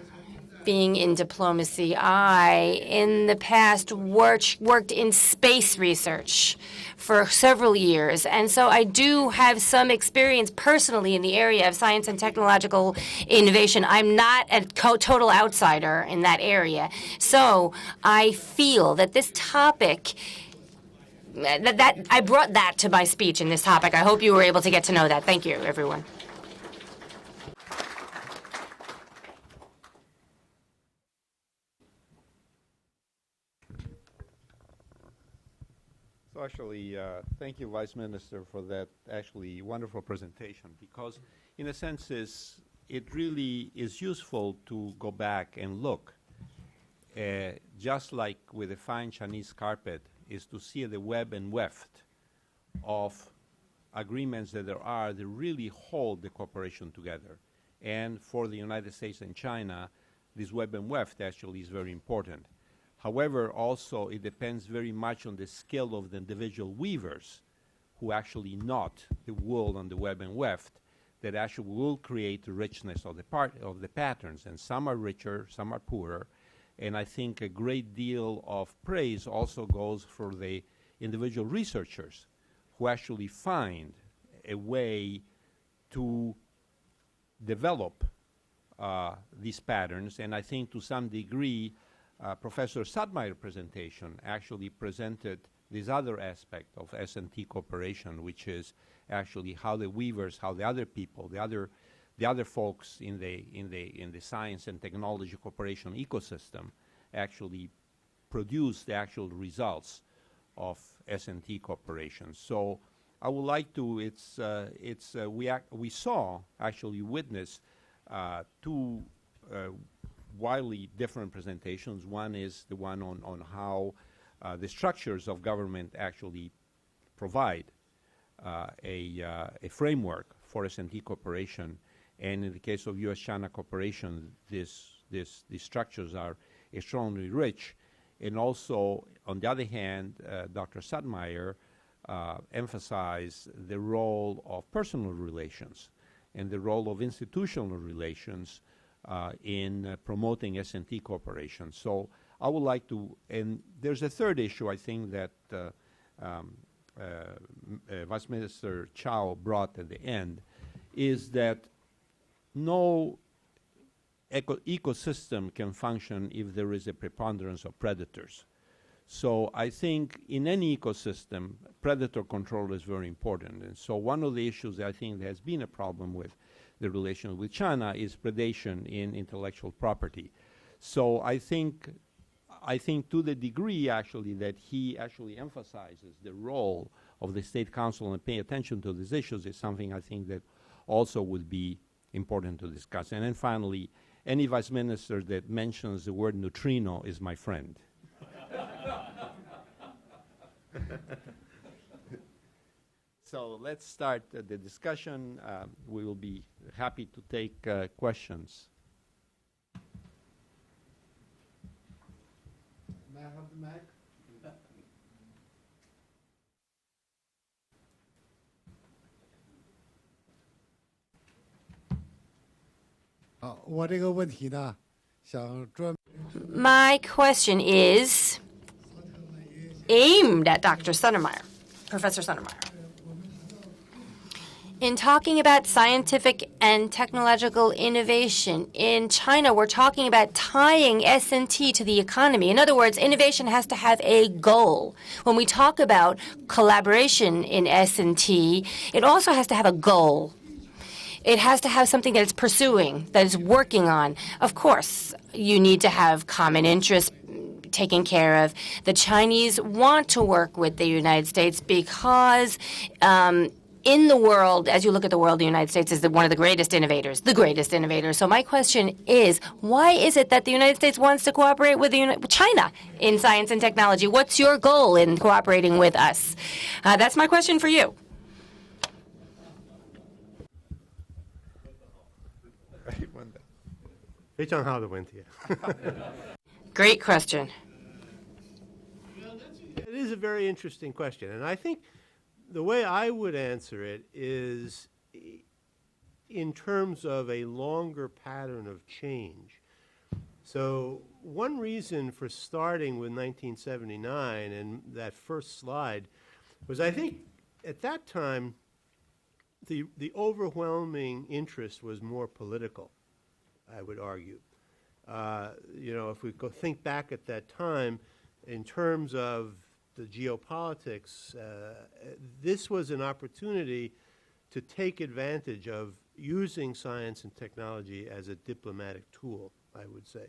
being in diplomacy, I, in the past, worked in space research for several years. And so I do have some experience personally in the area of science and technological innovation. I'm not a total outsider in that area. So I feel that this topic, that I brought that to my speech in this topic. I hope you were able to get to know that. Thank you, everyone. So actually, thank you, Vice Minister, for that actually wonderful presentation, because in a sense it really is useful to go back and look, just like with a fine Chinese carpet, is to see the web and weft of agreements that there are that really hold the cooperation together. And for the United States and China, this web and weft actually is very important. However, also it depends very much on the skill of the individual weavers who actually knot the wool on the web and weft that actually will create the richness of the patterns. And some are richer, some are poorer. And I think a great deal of praise also goes for the individual researchers who actually find a way to develop these patterns. And I think to some degree, Professor Sadmaier's presentation actually presented this other aspect of S&T cooperation, which is actually how the weavers, how the other people, the other folks in the science and technology cooperation ecosystem actually produce the actual results of S&T cooperation. So I would like to, we saw, actually witnessed two widely different presentations. One is the one on how the structures of government actually provide a framework for S&T cooperation. And in the case of U.S.-China cooperation, these structures are extraordinarily rich. And also, on the other hand, Dr. Sadmaier emphasized the role of personal relations and the role of institutional relations in promoting S&T cooperation. So I would like to, and there's a third issue I think that Vice Minister Chow brought at the end, is that no ecosystem can function if there is a preponderance of predators. So I think in any ecosystem, predator control is very important. And so one of the issues that I think there has been a problem with the relation with China is predation in intellectual property. So I think to the degree actually that he actually emphasizes the role of the State Council and pay attention to these issues is something I think that also would be important to discuss. And then finally, any vice minister that mentions the word neutrino is my friend. So let's start the discussion. We will be happy to take questions. May I have the mic? My question is aimed at Dr. Sundermeyer, Professor Sundermeyer. In talking about scientific and technological innovation, in China, we're talking about tying S&T to the economy. In other words, innovation has to have a goal. When we talk about collaboration in S&T, it also has to have a goal. It has to have something that it's pursuing, that it's working on. Of course, you need to have common interests taken care of. The Chinese want to work with the United States because in the world, as you look at the world, the United States is one of the greatest innovators, So my question is, why is it that the United States wants to cooperate with China in science and technology? What's your goal in cooperating with us? That's my question for you. Great question. It is a very interesting question, and I think the way I would answer it is in terms of a longer pattern of change. So one reason for starting with 1979 and that first slide was, I think at that time the overwhelming interest was more political, I would argue. If we think back at that time in terms of the geopolitics, this was an opportunity to take advantage of using science and technology as a diplomatic tool, I would say.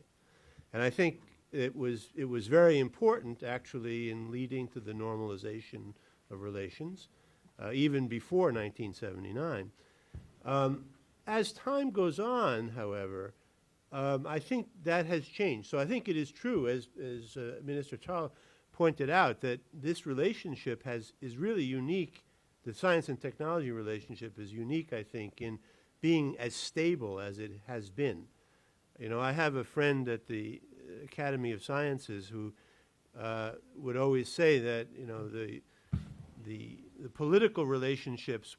And I think it was very important, actually, in leading to the normalization of relations, even before 1979. As time goes on, however, I think that has changed. So I think it is true, as Minister Tal pointed out, that this relationship is really unique. The science and technology relationship is unique, I think, in being as stable as it has been. I have a friend at the Academy of Sciences who would always say that the political relationships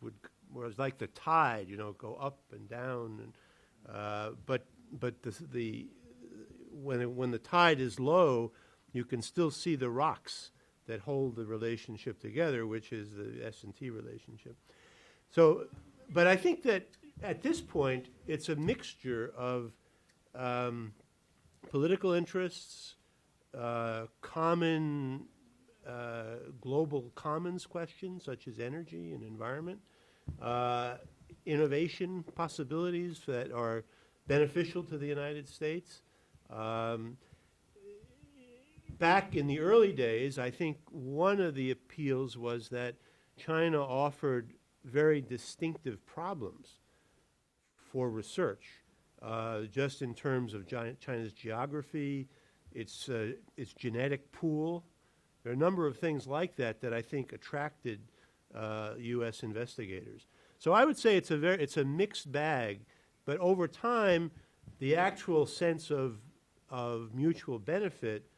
was like the tide, go up and down, and but when the tide is low, you can still see the rocks that hold the relationship together, which is the S&T relationship. So, but I think that at this point, it's a mixture of political interests, common global commons questions such as energy and environment, innovation possibilities that are beneficial to the United States. Back in the early days, I think one of the appeals was that China offered very distinctive problems for research, just in terms of China's geography, its genetic pool. There are a number of things like that that I think attracted U.S. investigators. So I would say it's a mixed bag, but over time, the actual sense of mutual benefit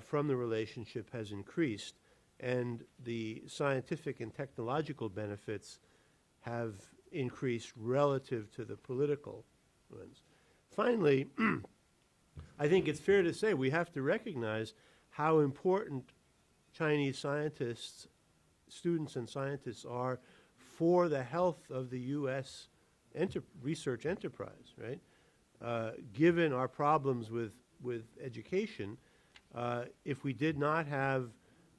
from the relationship has increased, and the scientific and technological benefits have increased relative to the political ones. Finally, I think it's fair to say we have to recognize how important Chinese scientists, students and scientists are for the health of the U.S. research enterprise, right? Given our problems with education, if we did not have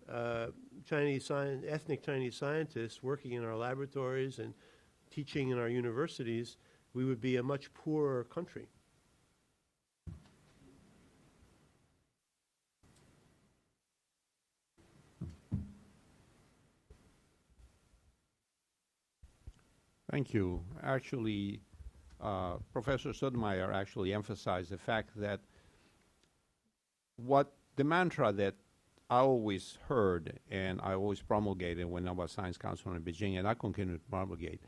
ethnic Chinese scientists working in our laboratories and teaching in our universities, we would be a much poorer country. Thank you. Actually, Professor Sotomayor actually emphasized the fact that the mantra that I always heard and I always promulgated when I was Science Council in Beijing, and I continue to promulgate,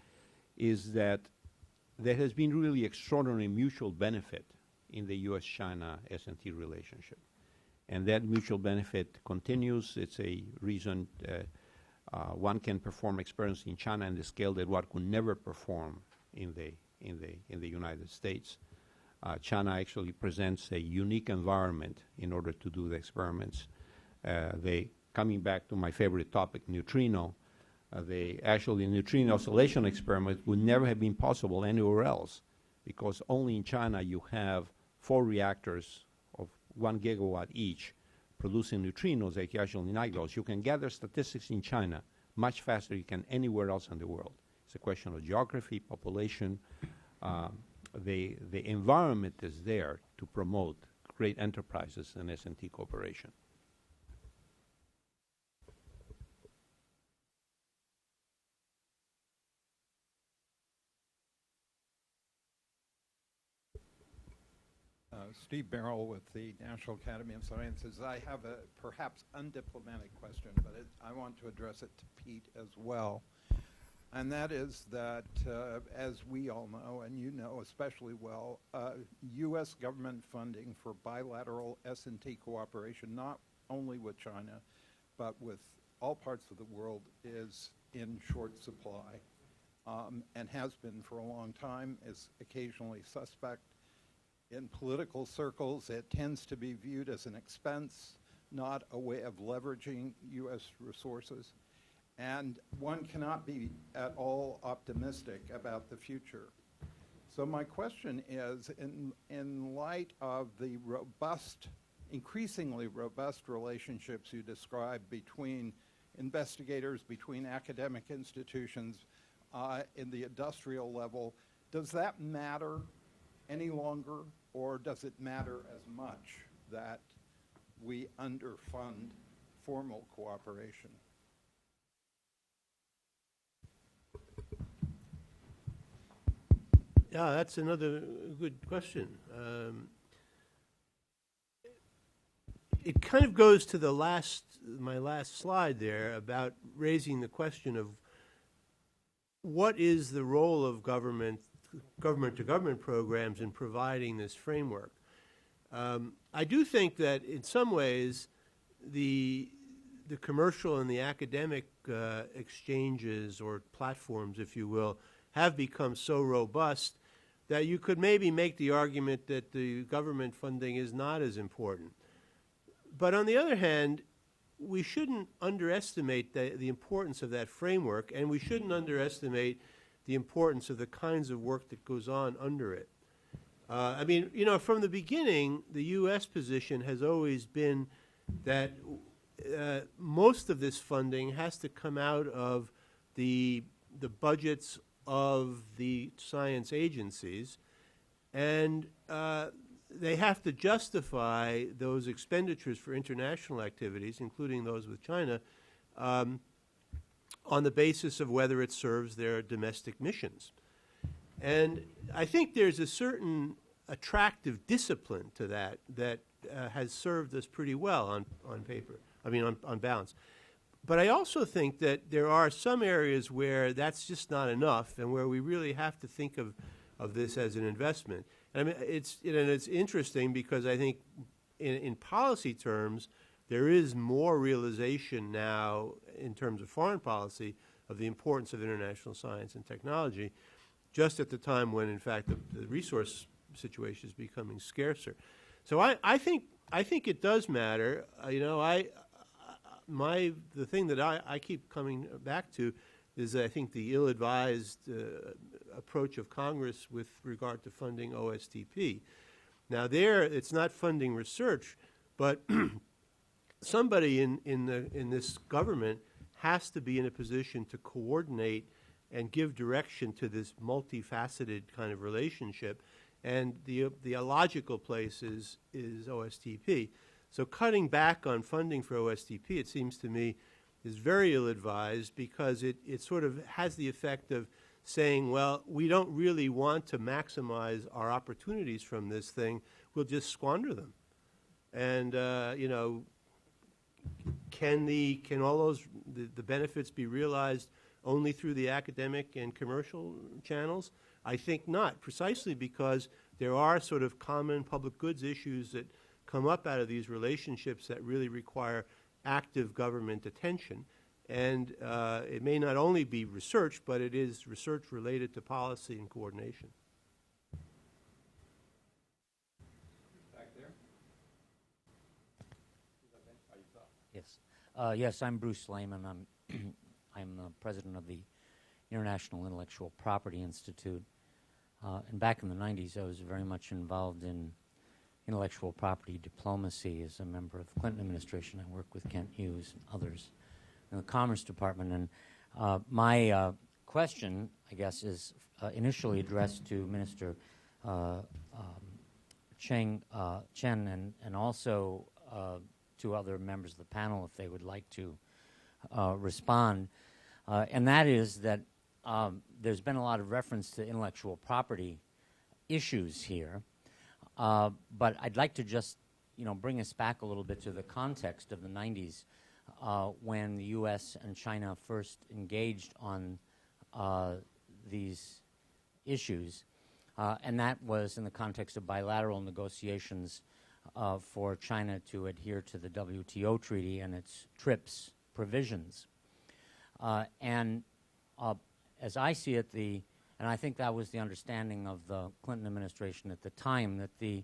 is that there has been really extraordinary mutual benefit in the U.S.-China S&T relationship. And that mutual benefit continues. It's a reason one can perform experiments in China on the scale that one could never perform in the United States. China actually presents a unique environment in order to do the experiments. Coming back to my favorite topic, neutrino, actually neutrino oscillation experiment would never have been possible anywhere else, because only in China you have 4 reactors of 1 gigawatt each producing neutrinos that actually ignite those. You can gather statistics in China much faster than you can anywhere else in the world. It's a question of geography, population. The environment is there to promote great enterprises and S&T cooperation. Steve Barrell with the National Academy of Sciences. I have a perhaps undiplomatic question, but I want to address it to Pete as well. And that is that, as we all know, and you know especially well, U.S. government funding for bilateral S&T cooperation, not only with China, but with all parts of the world, is in short supply and has been for a long time, is occasionally suspect. In political circles, it tends to be viewed as an expense, not a way of leveraging U.S. resources. And one cannot be at all optimistic about the future. So my question is, in light of the increasingly robust relationships you described between investigators, between academic institutions, in the industrial level, does that matter any longer, or does it matter as much that we underfund formal cooperation? Yeah, that's another good question. It kind of goes to my last slide there about raising the question of what is the role of government-to-government programs in providing this framework. I do think that in some ways the commercial and the academic exchanges or platforms, if you will, have become so robust that you could maybe make the argument that the government funding is not as important. But on the other hand, we shouldn't underestimate the importance of that framework, and we shouldn't underestimate the importance of the kinds of work that goes on under it. I mean, you know, from the beginning, the U.S. position has always been that most of this funding has to come out of the budgets of the science agencies, and they have to justify those expenditures for international activities, including those with China, on the basis of whether it serves their domestic missions. And I think there's a certain attractive discipline to that has served us pretty well on paper, I mean on balance. But I also think that there are some areas where that's just not enough and where we really have to think of this as an investment. And I mean, it's interesting because I think in policy terms, there is more realization now in terms of foreign policy of the importance of international science and technology, just at the time when, in fact, the resource situation is becoming scarcer. So I think it does matter. You know, the thing that I keep coming back to is, I think, the ill-advised approach of Congress with regard to funding OSTP. Now, it's not funding research, but somebody in this government has to be in a position to coordinate and give direction to this multifaceted kind of relationship, and the logical place is OSTP. So cutting back on funding for OSTP, it seems to me, is very ill-advised because it sort of has the effect of saying, well, we don't really want to maximize our opportunities from this thing. We'll just squander them. And, you know, can all those the benefits be realized only through the academic and commercial channels? I think not, precisely because there are sort of common public goods issues that come up out of these relationships that really require active government attention. And it may not only be research, but it is research related to policy and coordination. Back there? Yes. Yes, I'm Bruce Lehman. I'm the president of the International Intellectual Property Institute. And back in the 90s, I was very much involved in intellectual property diplomacy as a member of the Clinton administration. I worked with Kent Hughes and others in the Commerce Department. And my question, I guess, is initially addressed to Minister Chen and also to other members of the panel if they would like to respond. And that is that there's been a lot of reference to intellectual property issues here. But I'd like to just, bring us back a little bit to the context of the 90s when the U.S. and China first engaged on these issues. And that was in the context of bilateral negotiations for China to adhere to the WTO treaty and its TRIPS provisions. And as I see it, and I think that was the understanding of the Clinton administration at the time, that the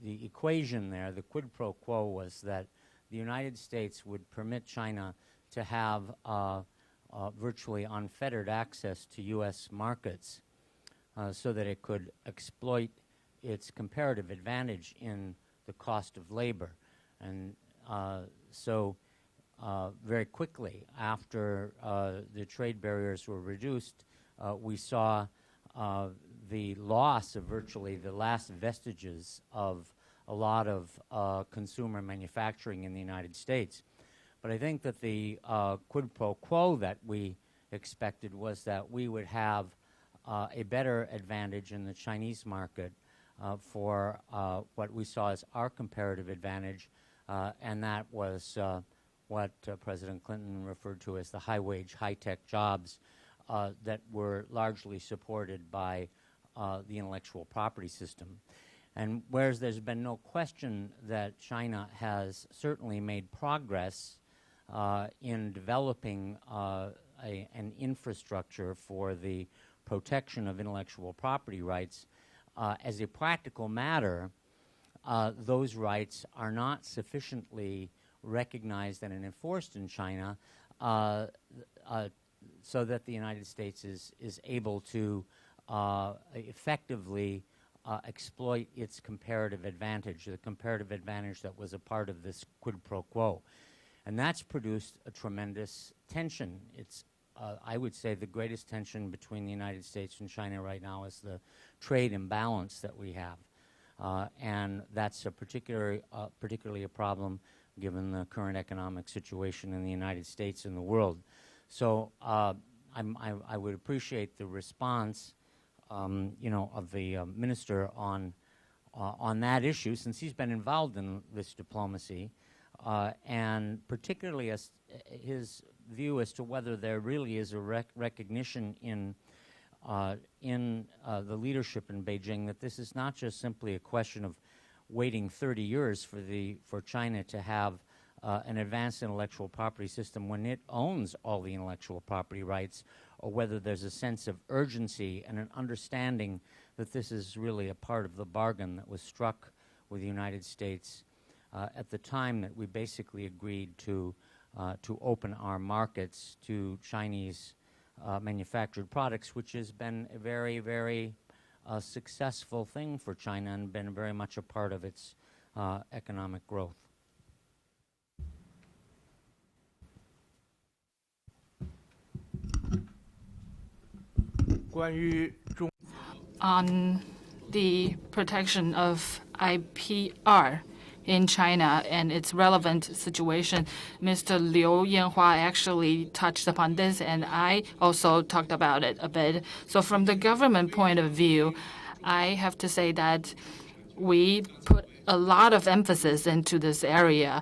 equation there, the quid pro quo, was that the United States would permit China to have virtually unfettered access to U.S. markets so that it could exploit its comparative advantage in the cost of labor. And so very quickly after the trade barriers were reduced, we saw the loss of virtually the last vestiges of a lot of consumer manufacturing in the United States. But I think that the quid pro quo that we expected was that we would have a better advantage in the Chinese market for what we saw as our comparative advantage, and that was what President Clinton referred to as the high-wage, high-tech jobs that were largely supported by the intellectual property system. And whereas there's been no question that China has certainly made progress in developing an infrastructure for the protection of intellectual property rights, as a practical matter, those rights are not sufficiently recognized and enforced in China so that the United States is able to effectively exploit its comparative advantage, the comparative advantage that was a part of this quid pro quo. And that's produced a tremendous tension. It's, I would say, the greatest tension between the United States and China right now is the trade imbalance that we have. And that's particularly a problem given the current economic situation in the United States and the world. So I would appreciate the response of the minister on that issue, since he's been involved in this diplomacy, and particularly as his view as to whether there really is a recognition in the leadership in Beijing that this is not just simply a question of waiting 30 years for China to have an advanced intellectual property system when it owns all the intellectual property rights, or whether there's a sense of urgency and an understanding that this is really a part of the bargain that was struck with the United States at the time that we basically agreed to open our markets to Chinese manufactured products, which has been a very, very successful thing for China and been very much a part of its economic growth. On the protection of IPR in China and its relevant situation, Mr. Liu Yanhua actually touched upon this, and I also talked about it a bit. So from the government point of view, I have to say that we put a lot of emphasis into this area.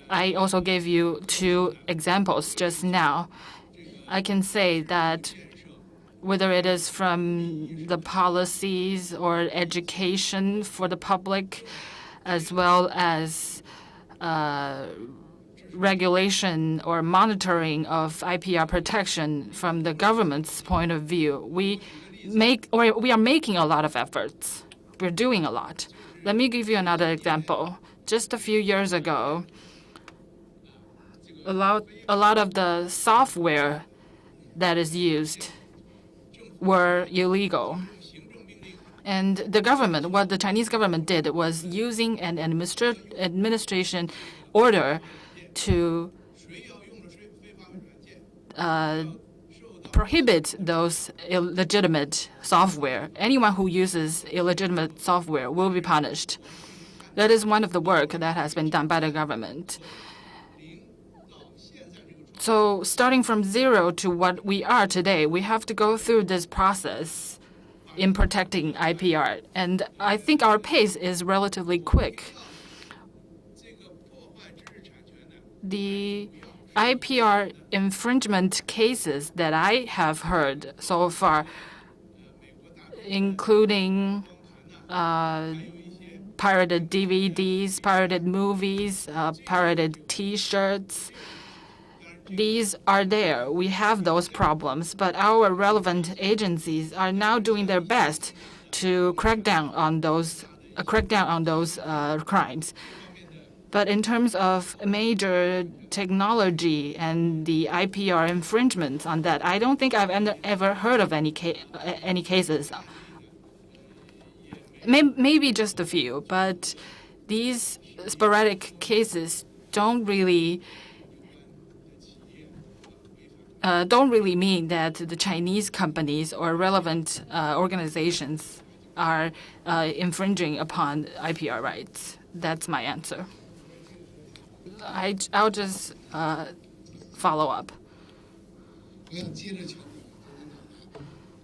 I also gave you 2 examples just now. I can say that whether it is from the policies or education for the public, as well as regulation or monitoring of IPR protection from the government's point of view, we are making a lot of efforts. We're doing a lot. Let me give you another example. Just a few years ago, a lot of the software that is used were illegal. And the government, what the Chinese government did was using an administration order to prohibit those illegitimate software. Anyone who uses illegitimate software will be punished. That is one of the work that has been done by the government. So starting from zero to what we are today, we have to go through this process in protecting IPR. And I think our pace is relatively quick. The IPR infringement cases that I have heard so far, including pirated DVDs, pirated movies, pirated T-shirts, these are there. We have those problems, but our relevant agencies are now doing their best to crack down on those crimes. But in terms of major technology and the IPR infringements on that, I don't think I've ever heard of any cases. Maybe just a few, but these sporadic cases don't really mean that the Chinese companies or relevant organizations are infringing upon IPR rights. That's my answer. I'll just follow up.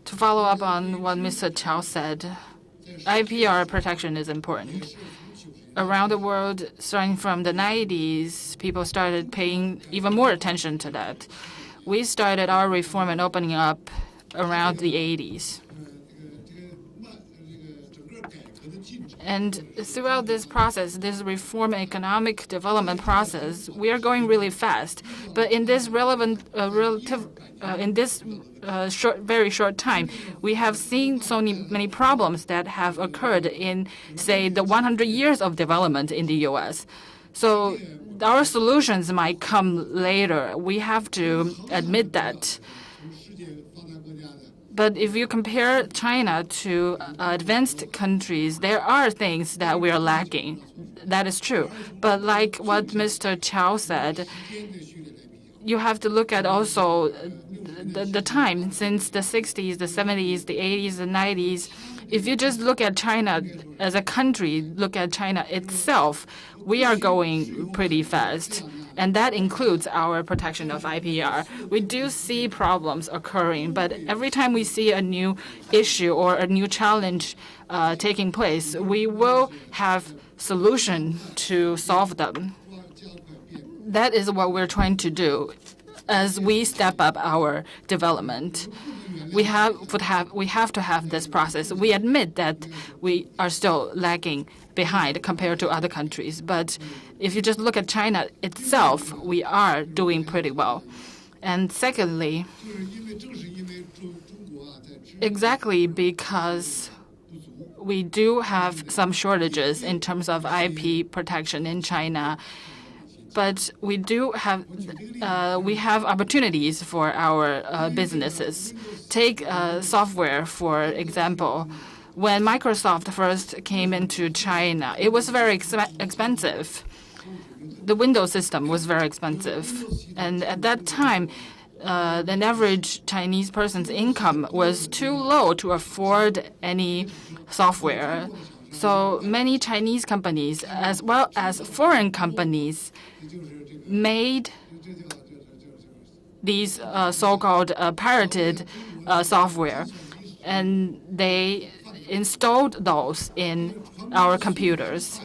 To follow up on what Mr. Chao said, IPR protection is important. Around the world, starting from the 90s, people started paying even more attention to that. We started our reform and opening up around the 80s. And throughout this process, this reform and economic development process, we are going really fast. But in this very short time, we have seen so many problems that have occurred in, say, the 100 years of development in the U.S. So our solutions might come later. We have to admit that. But if you compare China to advanced countries, there are things that we are lacking. That is true. But like what Mr. Chao said, you have to look at also the time since the 60s, the 70s, the 80s, the 90s. If you just look at China as a country, look at China itself, we are going pretty fast. And that includes our protection of IPR. We do see problems occurring, but every time we see a new issue or a new challenge taking place, we will have solution to solve them. That is what we're trying to do as we step up our development. We have to have this process. We admit that we are still lagging behind compared to other countries. But if you just look at China itself, we are doing pretty well. And secondly, exactly because we do have some shortages in terms of IP protection in China, but we do have we have opportunities for our businesses. Take software, for example. When Microsoft first came into China, it was very expensive. The Windows system was very expensive. And at that time, the average Chinese person's income was too low to afford any software. So many Chinese companies, as well as foreign companies, made these so-called pirated software, and they installed those in our computers.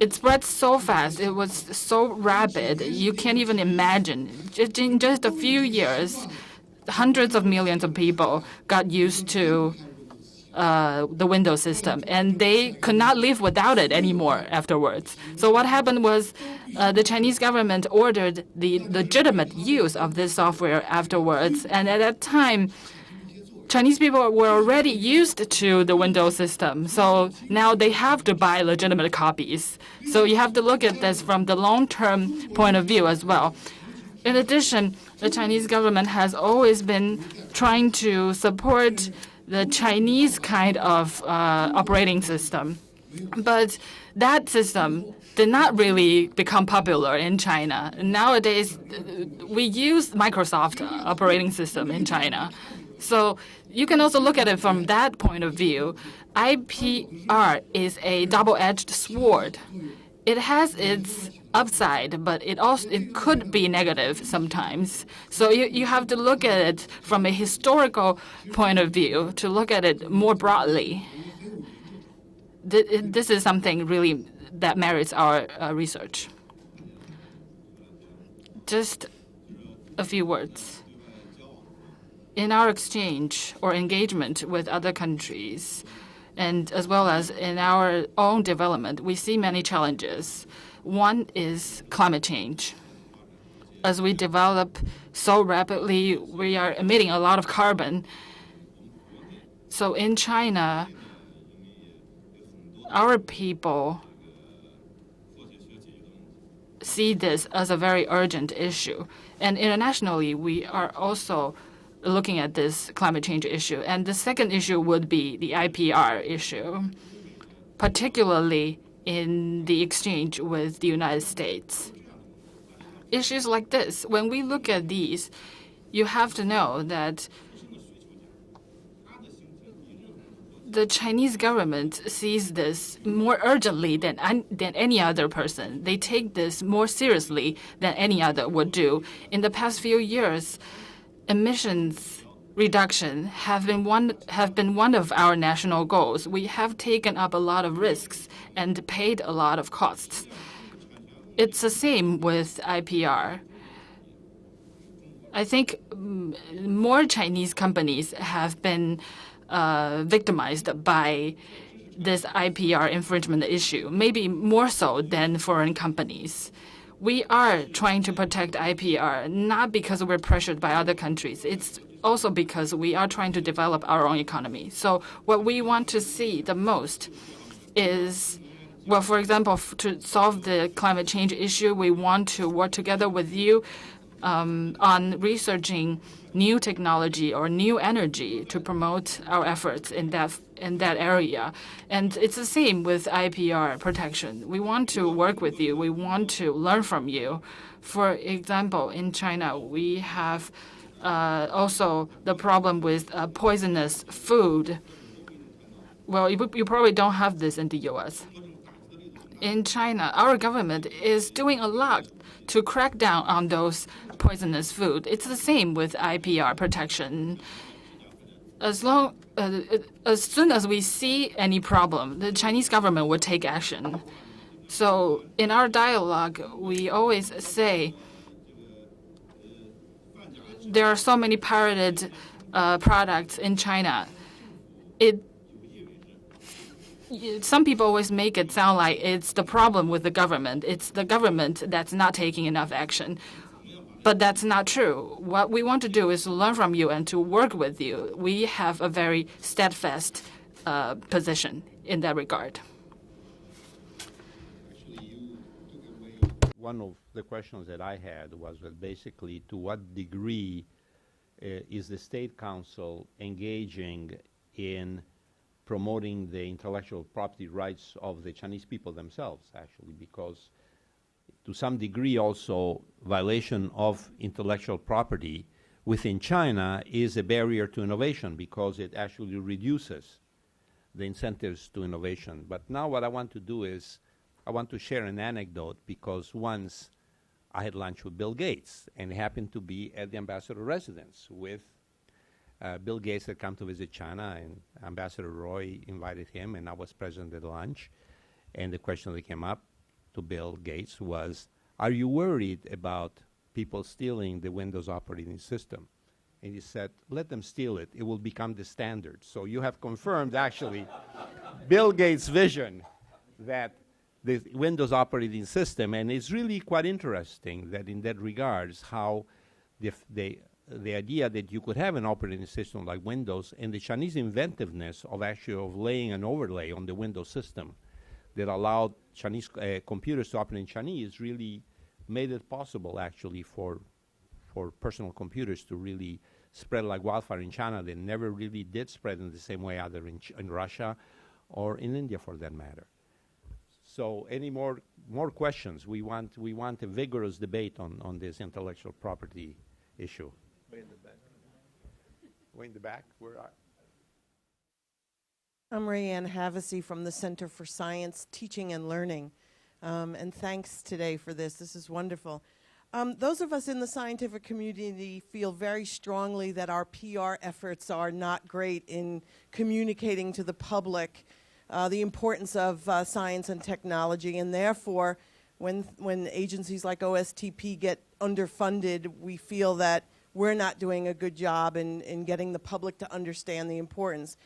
It spread so fast. It was so rapid. You can't even imagine. In just a few years, hundreds of millions of people got used to the Windows system, and they could not live without it anymore afterwards. So what happened was the Chinese government ordered the legitimate use of this software afterwards, and at that time, Chinese people were already used to the Windows system, so now they have to buy legitimate copies. So you have to look at this from the long-term point of view as well. In addition, the Chinese government has always been trying to support the Chinese kind of operating system. But that system did not really become popular in China. Nowadays, we use Microsoft operating system in China. So you can also look at it from that point of view. IPR is a double-edged sword. It has its upside, but it could be negative sometimes. So you have to look at it from a historical point of view, to look at it more broadly. This is something really that merits our research. Just a few words. In our exchange or engagement with other countries, and as well as in our own development, we see many challenges. One is climate change. as we develop so rapidly, we are emitting a lot of carbon. So in China, our people see this as a very urgent issue. And internationally, we are also looking at this climate change issue. And the second issue would be the IPR issue, particularly in the exchange with the United States. Issues like this, when we look at these, you have to know that the Chinese government sees this more urgently than any other person. They take this more seriously than any other would do. In the past few years, emissions reduction have been one of our national goals. We have taken up a lot of risks and paid a lot of costs. It's the same with IPR. I think more Chinese companies have been victimized by this IPR infringement issue, maybe more so than foreign companies. We are trying to protect IPR, not because we're pressured by other countries. It's also because we are trying to develop our own economy. So what we want to see the most is, well, for example, to solve the climate change issue, we want to work together with you on researching new technology or new energy to promote our efforts in that area. And it's the same with IPR protection. We want to work with you. We want to learn from you. For example, in China, we have also the problem with poisonous food. Well, you probably don't have this in the U.S. In China, our government is doing a lot to crack down on those poisonous food. It's the same with IPR protection. As soon as we see any problem, the Chinese government would take action. So in our dialogue, we always say there are so many pirated products in China. Some people always make it sound like it's the problem with the government. It's the government that's not taking enough action. But that's not true. What we want to do is to learn from you and to work with you. We have a very steadfast position in that regard. One of the questions that I had was that basically to what degree is the State Council engaging in promoting the intellectual property rights of the Chinese people themselves, actually, because to some degree also violation of intellectual property within China is a barrier to innovation because it actually reduces the incentives to innovation. But now what I want to do is I want to share an anecdote because once I had lunch with Bill Gates and it happened to be at the ambassador residence with Bill Gates had come to visit China, and Ambassador Roy invited him, and I was present at lunch. And the question that came up to Bill Gates was, are you worried about people stealing the Windows operating system? And he said, let them steal it. It will become the standard. So you have confirmed, actually, Bill Gates' vision that the Windows operating system, and it's really quite interesting that in that regards, how the idea that you could have an operating system like Windows and the Chinese inventiveness of actually of laying an overlay on the Windows system that allowed Chinese computers to operate in Chinese really made it possible actually for personal computers to really spread like wildfire in China. They never really did spread in the same way either in Russia or in India for that matter. So any more questions? We want a vigorous debate on this intellectual property issue. Way in the back. Way in the back? Where are? I'm Rayanne Havasey from the Center for Science, Teaching and Learning. And thanks today for this. This is wonderful. Those of us in the scientific community feel very strongly that our PR efforts are not great in communicating to the public the importance of science and technology. And therefore, when agencies like OSTP get underfunded, we feel that we're not doing a good job in getting the public to understand the importance.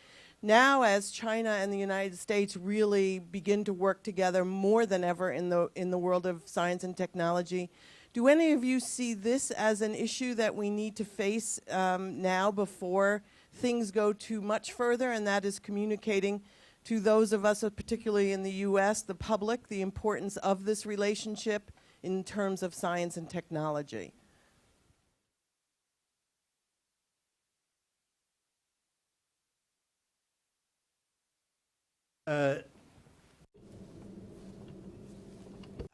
Now, as China and the United States really begin to work together more than ever in the world of science and technology Do any of you see this as an issue that we need to face now before things go too much further, and that is communicating to those of us, particularly in the U.S., the public, the importance of this relationship in terms of science and technology?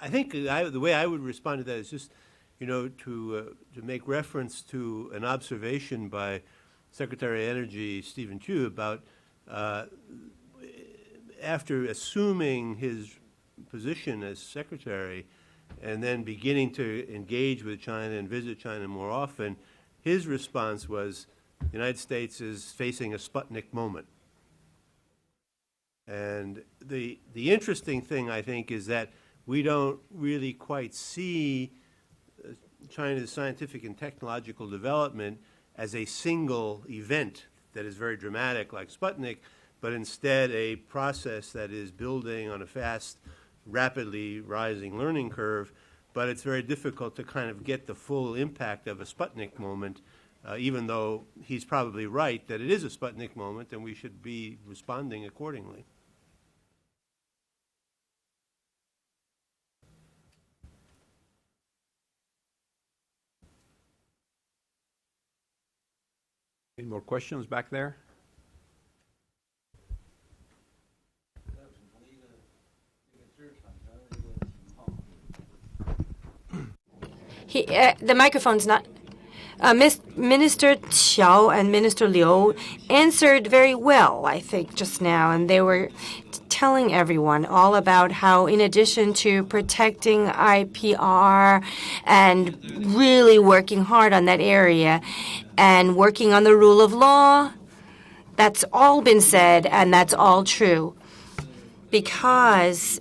I think the way I would respond to that is just, to make reference to an observation by Secretary of Energy Stephen Chu about after assuming his position as secretary and then beginning to engage with China and visit China more often, his response was, the United States is facing a Sputnik moment. And the interesting thing, I think, is that we don't really quite see China's scientific and technological development as a single event that is very dramatic like Sputnik, but instead a process that is building on a fast, rapidly rising learning curve. But it's very difficult to kind of get the full impact of a Sputnik moment, even though he's probably right that it is a Sputnik moment and we should be responding accordingly. Any more questions back there? The microphone's not. Minister Qiao and Minister Liu answered very well, I think, just now, and they were telling everyone all about how, in addition to protecting IPR and really working hard on that area and working on the rule of law, that's all been said, and that's all true. Because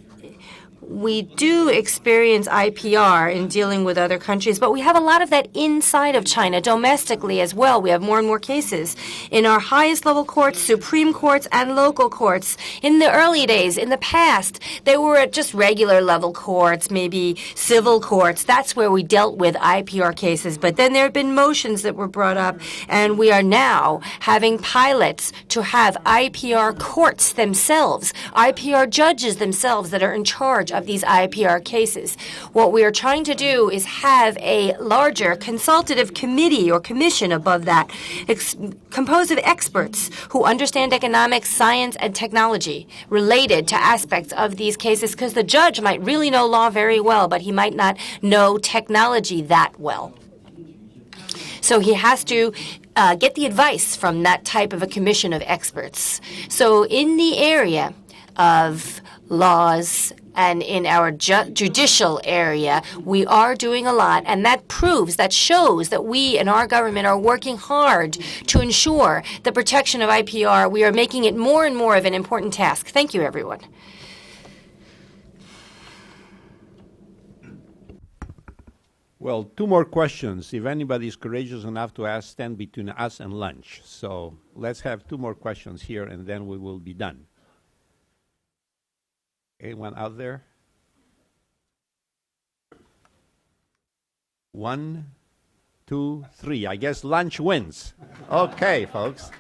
we do experience IPR in dealing with other countries, but we have a lot of that inside of China, domestically as well. We have more and more cases in our highest level courts, Supreme Courts, and local courts. In the early days, in the past, they were at just regular level courts, maybe civil courts. That's where we dealt with IPR cases. But then there have been motions that were brought up, and we are now having pilots to have IPR courts themselves, IPR judges themselves that are in charge of these IPR cases. What we are trying to do is have a larger consultative committee or commission above that, composed of experts who understand economics, science, and technology related to aspects of these cases, because the judge might really know law very well, but he might not know technology that well. So he has to get the advice from that type of a commission of experts. So in the area of laws and in our judicial area, we are doing a lot, and that shows that we and our government are working hard to ensure the protection of IPR. We are making it more and more of an important task. Thank you, everyone. Well, two more questions. If anybody is courageous enough to ask, stand between us and lunch. So let's have two more questions here, and then we will be done. Anyone out there? 1, 2, 3. I guess lunch wins. Okay, folks.